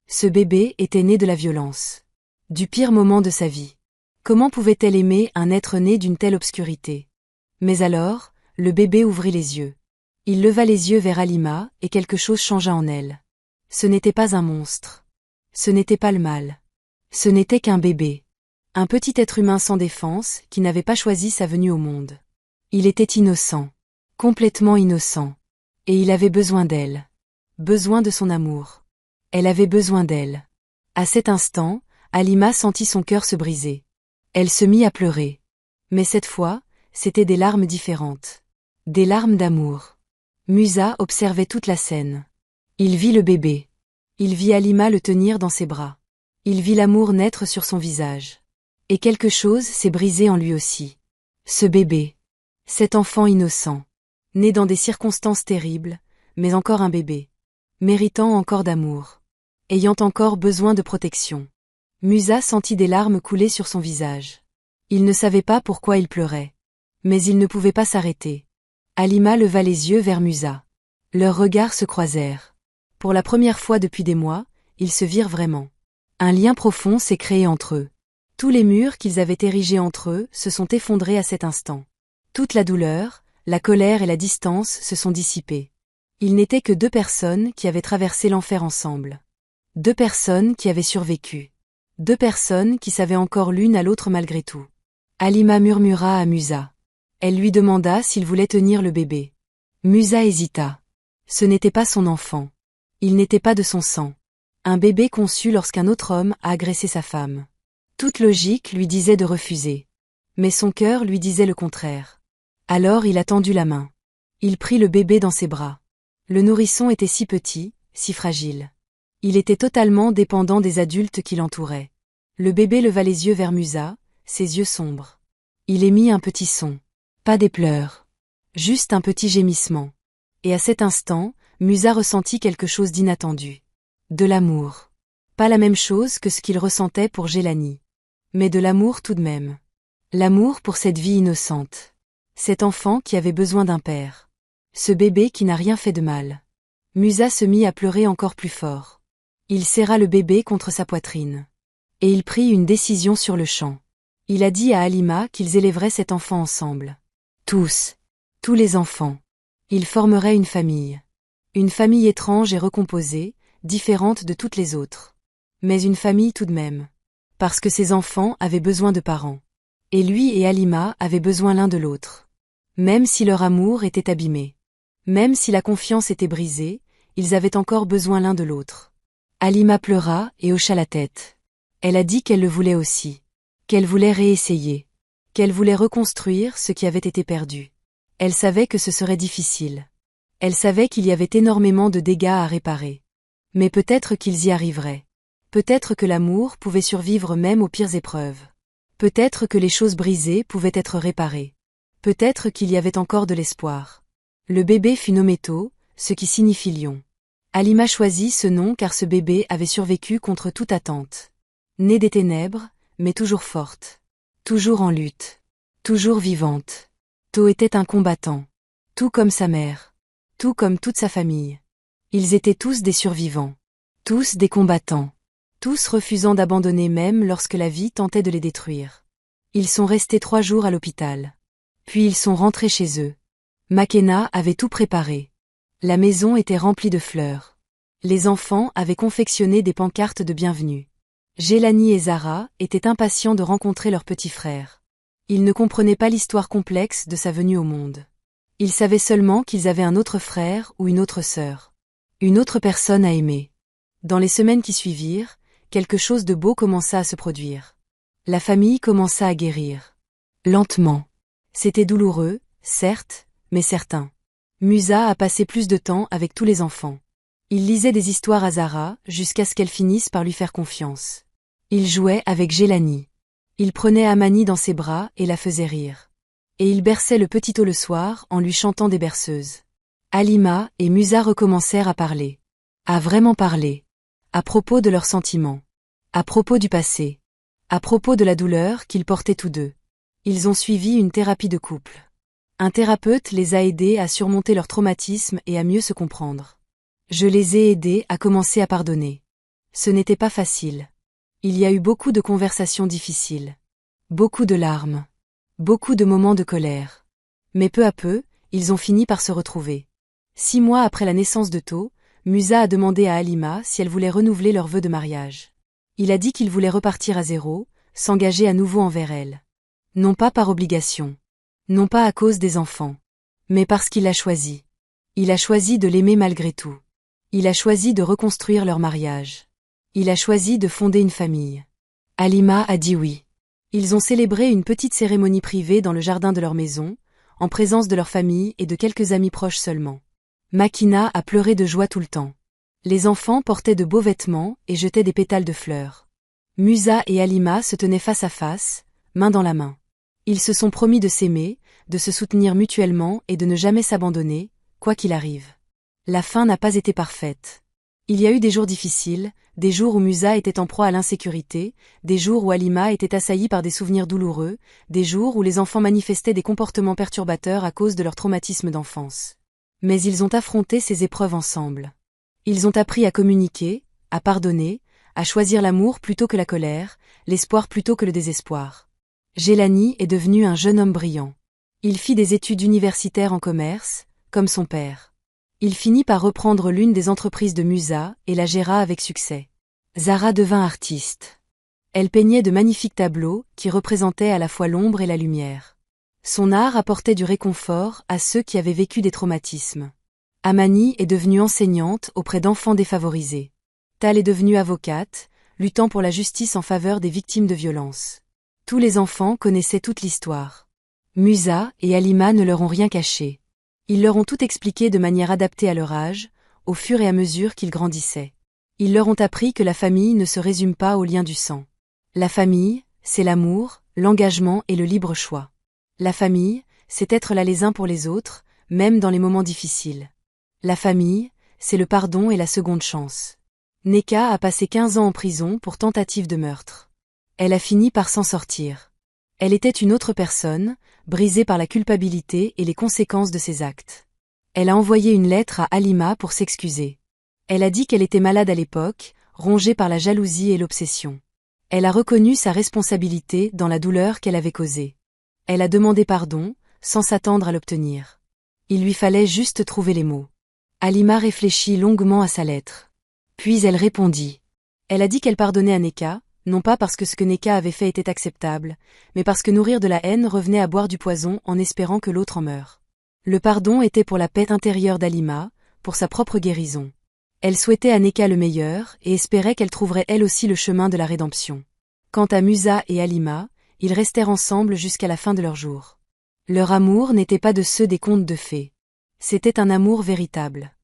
Ce bébé était né de la violence. Du pire moment de sa vie. Comment pouvait-elle aimer un être né d'une telle obscurité? Mais alors, le bébé ouvrit les yeux. Il leva les yeux vers Halima et quelque chose changea en elle. Ce n'était pas un monstre. Ce n'était pas le mal. Ce n'était qu'un bébé. Un petit être humain sans défense qui n'avait pas choisi sa venue au monde. Il était innocent. Complètement innocent. Et il avait besoin d'elle. Besoin de son amour. Elle avait besoin d'elle. À cet instant, Halima sentit son cœur se briser. Elle se mit à pleurer. Mais cette fois, c'étaient des larmes différentes. Des larmes d'amour. Musa observait toute la scène. Il vit le bébé. Il vit Halima le tenir dans ses bras. Il vit l'amour naître sur son visage. Et quelque chose s'est brisé en lui aussi. Ce bébé. Cet enfant innocent. Né dans des circonstances terribles, mais encore un bébé. Méritant encore d'amour. Ayant encore besoin de protection. Musa sentit des larmes couler sur son visage. Il ne savait pas pourquoi il pleurait. Mais il ne pouvait pas s'arrêter. Halima leva les yeux vers Musa. Leurs regards se croisèrent. Pour la première fois depuis des mois, ils se virent vraiment. Un lien profond s'est créé entre eux. Tous les murs qu'ils avaient érigés entre eux se sont effondrés à cet instant. Toute la douleur, la colère et la distance se sont dissipées. Ils n'étaient que deux personnes qui avaient traversé l'enfer ensemble. Deux personnes qui avaient survécu. Deux personnes qui savaient encore l'une à l'autre malgré tout. Halima murmura à Musa. Elle lui demanda s'il voulait tenir le bébé. Musa hésita. Ce n'était pas son enfant. Il n'était pas de son sang. Un bébé conçu lorsqu'un autre homme a agressé sa femme. Toute logique lui disait de refuser. Mais son cœur lui disait le contraire. Alors il a tendu la main. Il prit le bébé dans ses bras. Le nourrisson était si petit, si fragile. Il était totalement dépendant des adultes qui l'entouraient. Le bébé leva les yeux vers Musa, ses yeux sombres. Il émit un petit son. Pas des pleurs. Juste un petit gémissement. Et à cet instant, Musa ressentit quelque chose d'inattendu. De l'amour. Pas la même chose que ce qu'il ressentait pour Gélani. Mais de l'amour tout de même. L'amour pour cette vie innocente. Cet enfant qui avait besoin d'un père. Ce bébé qui n'a rien fait de mal. Musa se mit à pleurer encore plus fort. Il serra le bébé contre sa poitrine. Et il prit une décision sur le champ. Il a dit à Halima qu'ils élèveraient cet enfant ensemble. Tous. Tous les enfants. Ils formeraient une famille. Une famille étrange et recomposée, différente de toutes les autres. Mais une famille tout de même. Parce que ces enfants avaient besoin de parents. Et lui et Halima avaient besoin l'un de l'autre. Même si leur amour était abîmé. Même si la confiance était brisée, ils avaient encore besoin l'un de l'autre. Halima pleura et hocha la tête. Elle a dit qu'elle le voulait aussi. Qu'elle voulait réessayer. Qu'elle voulait reconstruire ce qui avait été perdu. Elle savait que ce serait difficile. Elle savait qu'il y avait énormément de dégâts à réparer. Mais peut-être qu'ils y arriveraient. Peut-être que l'amour pouvait survivre même aux pires épreuves. Peut-être que les choses brisées pouvaient être réparées. Peut-être qu'il y avait encore de l'espoir. Le bébé fut nommé Tôt, ce qui signifie lion. Halima choisit ce nom car ce bébé avait survécu contre toute attente. Née des ténèbres, mais toujours forte. Toujours en lutte. Toujours vivante. Tôt était un combattant. Tout comme sa mère. Tout comme toute sa famille. Ils étaient tous des survivants. Tous des combattants. Tous refusant d'abandonner même lorsque la vie tentait de les détruire. Ils sont restés 3 jours à l'hôpital. Puis ils sont rentrés chez eux. Makena avait tout préparé. La maison était remplie de fleurs. Les enfants avaient confectionné des pancartes de bienvenue. Gélani et Zara étaient impatients de rencontrer leur petit frère. Ils ne comprenaient pas l'histoire complexe de sa venue au monde. Ils savaient seulement qu'ils avaient un autre frère ou une autre sœur. Une autre personne à aimer. Dans les semaines qui suivirent, quelque chose de beau commença à se produire. La famille commença à guérir. Lentement. C'était douloureux, certes, mais certain. Musa a passé plus de temps avec tous les enfants. Il lisait des histoires à Zara jusqu'à ce qu'elle finisse par lui faire confiance. Il jouait avec Gélani. Il prenait Amani dans ses bras et la faisait rire. Et il berçait le petit Tôt le soir en lui chantant des berceuses. Halima et Musa recommencèrent à parler. À vraiment parler. À propos de leurs sentiments. À propos du passé. À propos de la douleur qu'ils portaient tous deux. Ils ont suivi une thérapie de couple. Un thérapeute les a aidés à surmonter leur traumatisme et à mieux se comprendre. Je les ai aidés à commencer à pardonner. Ce n'était pas facile. Il y a eu beaucoup de conversations difficiles. Beaucoup de larmes. Beaucoup de moments de colère. Mais peu à peu, ils ont fini par se retrouver. 6 mois après la naissance de Tho, Musa a demandé à Halima si elle voulait renouveler leur vœu de mariage. Il a dit qu'il voulait repartir à zéro, s'engager à nouveau envers elle. Non pas par obligation. Non pas à cause des enfants. Mais parce qu'il l'a choisi. Il a choisi de l'aimer malgré tout. Il a choisi de reconstruire leur mariage. Il a choisi de fonder une famille. Halima a dit oui. Ils ont célébré une petite cérémonie privée dans le jardin de leur maison, en présence de leur famille et de quelques amis proches seulement. Makina a pleuré de joie tout le temps. Les enfants portaient de beaux vêtements et jetaient des pétales de fleurs. Musa et Halima se tenaient face à face, main dans la main. Ils se sont promis de s'aimer, de se soutenir mutuellement et de ne jamais s'abandonner, quoi qu'il arrive. La fin n'a pas été parfaite. Il y a eu des jours difficiles, des jours où Musa était en proie à l'insécurité, des jours où Halima était assaillie par des souvenirs douloureux, des jours où les enfants manifestaient des comportements perturbateurs à cause de leur traumatisme d'enfance. Mais ils ont affronté ces épreuves ensemble. Ils ont appris à communiquer, à pardonner, à choisir l'amour plutôt que la colère, l'espoir plutôt que le désespoir. Jelani est devenu un jeune homme brillant. Il fit des études universitaires en commerce, comme son père. Il finit par reprendre l'une des entreprises de Musa et la géra avec succès. Zara devint artiste. Elle peignait de magnifiques tableaux qui représentaient à la fois l'ombre et la lumière. Son art apportait du réconfort à ceux qui avaient vécu des traumatismes. Amani est devenue enseignante auprès d'enfants défavorisés. Tal est devenue avocate, luttant pour la justice en faveur des victimes de violences. Tous les enfants connaissaient toute l'histoire. Musa et Halima ne leur ont rien caché. Ils leur ont tout expliqué de manière adaptée à leur âge, au fur et à mesure qu'ils grandissaient. Ils leur ont appris que la famille ne se résume pas au lien du sang. La famille, c'est l'amour, l'engagement et le libre choix. La famille, c'est être là les uns pour les autres, même dans les moments difficiles. La famille, c'est le pardon et la seconde chance. Neka a passé 15 ans en prison pour tentative de meurtre. Elle a fini par s'en sortir. Elle était une autre personne, brisée par la culpabilité et les conséquences de ses actes. Elle a envoyé une lettre à Halima pour s'excuser. Elle a dit qu'elle était malade à l'époque, rongée par la jalousie et l'obsession. Elle a reconnu sa responsabilité dans la douleur qu'elle avait causée. Elle a demandé pardon, sans s'attendre à l'obtenir. Il lui fallait juste trouver les mots. Halima réfléchit longuement à sa lettre. Puis elle répondit. Elle a dit qu'elle pardonnait à Neka, non pas parce que ce que Neka avait fait était acceptable, mais parce que nourrir de la haine revenait à boire du poison en espérant que l'autre en meure. Le pardon était pour la paix intérieure d'Halima, pour sa propre guérison. Elle souhaitait à Neka le meilleur et espérait qu'elle trouverait elle aussi le chemin de la rédemption. Quant à Musa et Halima, ils restèrent ensemble jusqu'à la fin de leur jour. Leur amour n'était pas de ceux des contes de fées. C'était un amour véritable.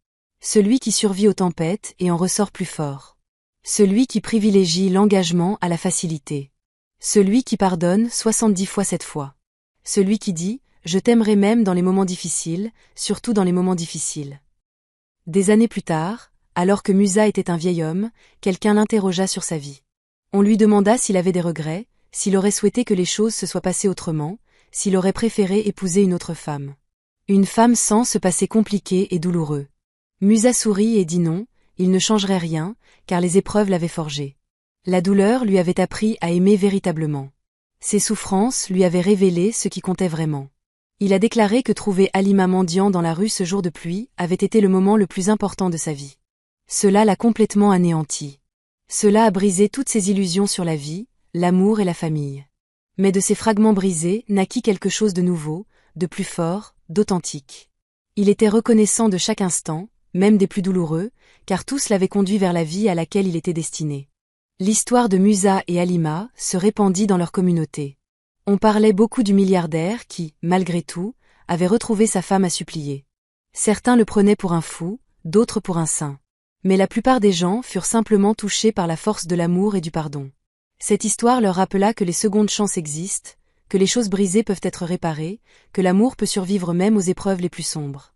Celui qui survit aux tempêtes et en ressort plus fort. Celui qui privilégie l'engagement à la facilité. Celui qui pardonne 70 fois 7 fois. Celui qui dit « Je t'aimerai même dans les moments difficiles, surtout dans les moments difficiles ». Des années plus tard, alors que Musa était un vieil homme, quelqu'un l'interrogea sur sa vie. On lui demanda s'il avait des regrets, s'il aurait souhaité que les choses se soient passées autrement, s'il aurait préféré épouser une autre femme. Une femme sans ce passé compliqué et douloureux. Musa sourit et dit non, il ne changerait rien, car les épreuves l'avaient forgé. La douleur lui avait appris à aimer véritablement. Ses souffrances lui avaient révélé ce qui comptait vraiment. Il a déclaré que trouver Halima mendiant dans la rue ce jour de pluie avait été le moment le plus important de sa vie. Cela l'a complètement anéanti. Cela a brisé toutes ses illusions sur la vie, l'amour et la famille. Mais de ces fragments brisés naquit quelque chose de nouveau, de plus fort, d'authentique. Il était reconnaissant de chaque instant, même des plus douloureux, car tous l'avaient conduit vers la vie à laquelle il était destiné. L'histoire de Musa et Halima se répandit dans leur communauté. On parlait beaucoup du milliardaire qui, malgré tout, avait retrouvé sa femme à supplier. Certains le prenaient pour un fou, d'autres pour un saint. Mais la plupart des gens furent simplement touchés par la force de l'amour et du pardon. Cette histoire leur rappela que les secondes chances existent, que les choses brisées peuvent être réparées, que l'amour peut survivre même aux épreuves les plus sombres.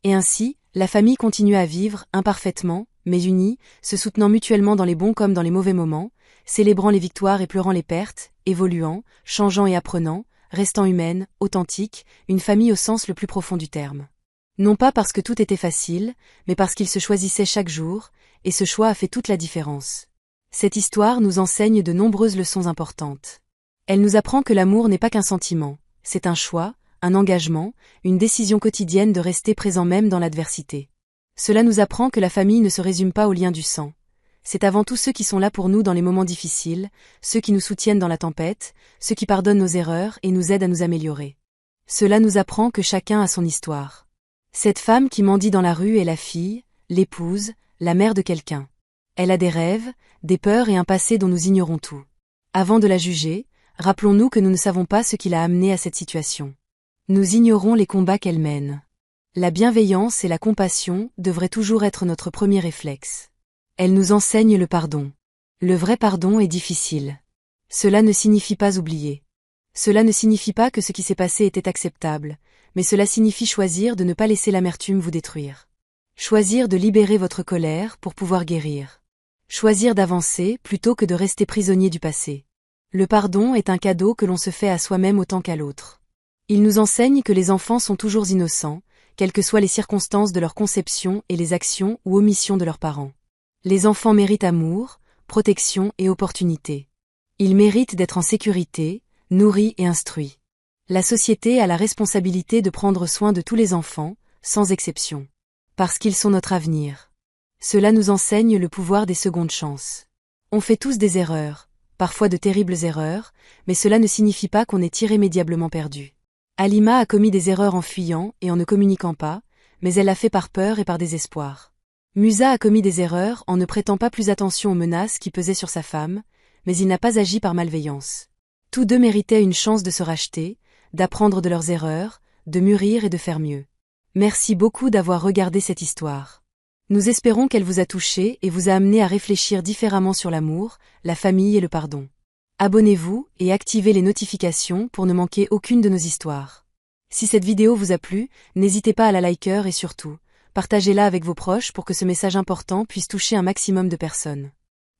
Et ainsi, la famille continua à vivre, imparfaitement, mais unie, se soutenant mutuellement dans les bons comme dans les mauvais moments, célébrant les victoires et pleurant les pertes, évoluant, changeant et apprenant, restant humaine, authentique, une famille au sens le plus profond du terme. Non pas parce que tout était facile, mais parce qu'ils se choisissaient chaque jour, et ce choix a fait toute la différence. Cette histoire nous enseigne de nombreuses leçons importantes. Elle nous apprend que l'amour n'est pas qu'un sentiment, c'est un choix, un engagement, une décision quotidienne de rester présent même dans l'adversité. Cela nous apprend que la famille ne se résume pas aux liens du sang. C'est avant tout ceux qui sont là pour nous dans les moments difficiles, ceux qui nous soutiennent dans la tempête, ceux qui pardonnent nos erreurs et nous aident à nous améliorer. Cela nous apprend que chacun a son histoire. Cette femme qui mendie dans la rue est la fille, l'épouse, la mère de quelqu'un. Elle a des rêves, des peurs et un passé dont nous ignorons tout. Avant de la juger, rappelons-nous que nous ne savons pas ce qui l'a amenée à cette situation. Nous ignorons les combats qu'elle mène. La bienveillance et la compassion devraient toujours être notre premier réflexe. Elle nous enseigne le pardon. Le vrai pardon est difficile. Cela ne signifie pas oublier. Cela ne signifie pas que ce qui s'est passé était acceptable, mais cela signifie choisir de ne pas laisser l'amertume vous détruire. Choisir de libérer votre colère pour pouvoir guérir. Choisir d'avancer plutôt que de rester prisonnier du passé. Le pardon est un cadeau que l'on se fait à soi-même autant qu'à l'autre. Il nous enseigne que les enfants sont toujours innocents, quelles que soient les circonstances de leur conception et les actions ou omissions de leurs parents. Les enfants méritent amour, protection et opportunité. Ils méritent d'être en sécurité, nourris et instruits. La société a la responsabilité de prendre soin de tous les enfants, sans exception. Parce qu'ils sont notre avenir. Cela nous enseigne le pouvoir des secondes chances. On fait tous des erreurs, parfois de terribles erreurs, mais cela ne signifie pas qu'on est irrémédiablement perdu. Halima a commis des erreurs en fuyant et en ne communiquant pas, mais elle l'a fait par peur et par désespoir. Musa a commis des erreurs en ne prêtant pas plus attention aux menaces qui pesaient sur sa femme, mais il n'a pas agi par malveillance. Tous deux méritaient une chance de se racheter, d'apprendre de leurs erreurs, de mûrir et de faire mieux. Merci beaucoup d'avoir regardé cette histoire. Nous espérons qu'elle vous a touché et vous a amené à réfléchir différemment sur l'amour, la famille et le pardon. Abonnez-vous et activez les notifications pour ne manquer aucune de nos histoires. Si cette vidéo vous a plu, n'hésitez pas à la liker et surtout, partagez-la avec vos proches pour que ce message important puisse toucher un maximum de personnes.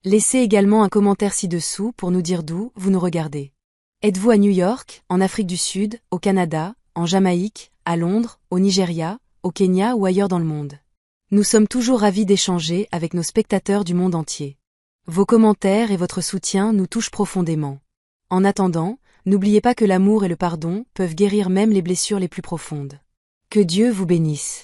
Laissez également un commentaire ci-dessous pour nous dire d'où vous nous regardez. Êtes-vous à New York, en Afrique du Sud, au Canada, en Jamaïque, à Londres, au Nigeria, au Kenya ou ailleurs dans le monde? Nous sommes toujours ravis d'échanger avec nos spectateurs du monde entier. Vos commentaires et votre soutien nous touchent profondément. En attendant, n'oubliez pas que l'amour et le pardon peuvent guérir même les blessures les plus profondes. Que Dieu vous bénisse.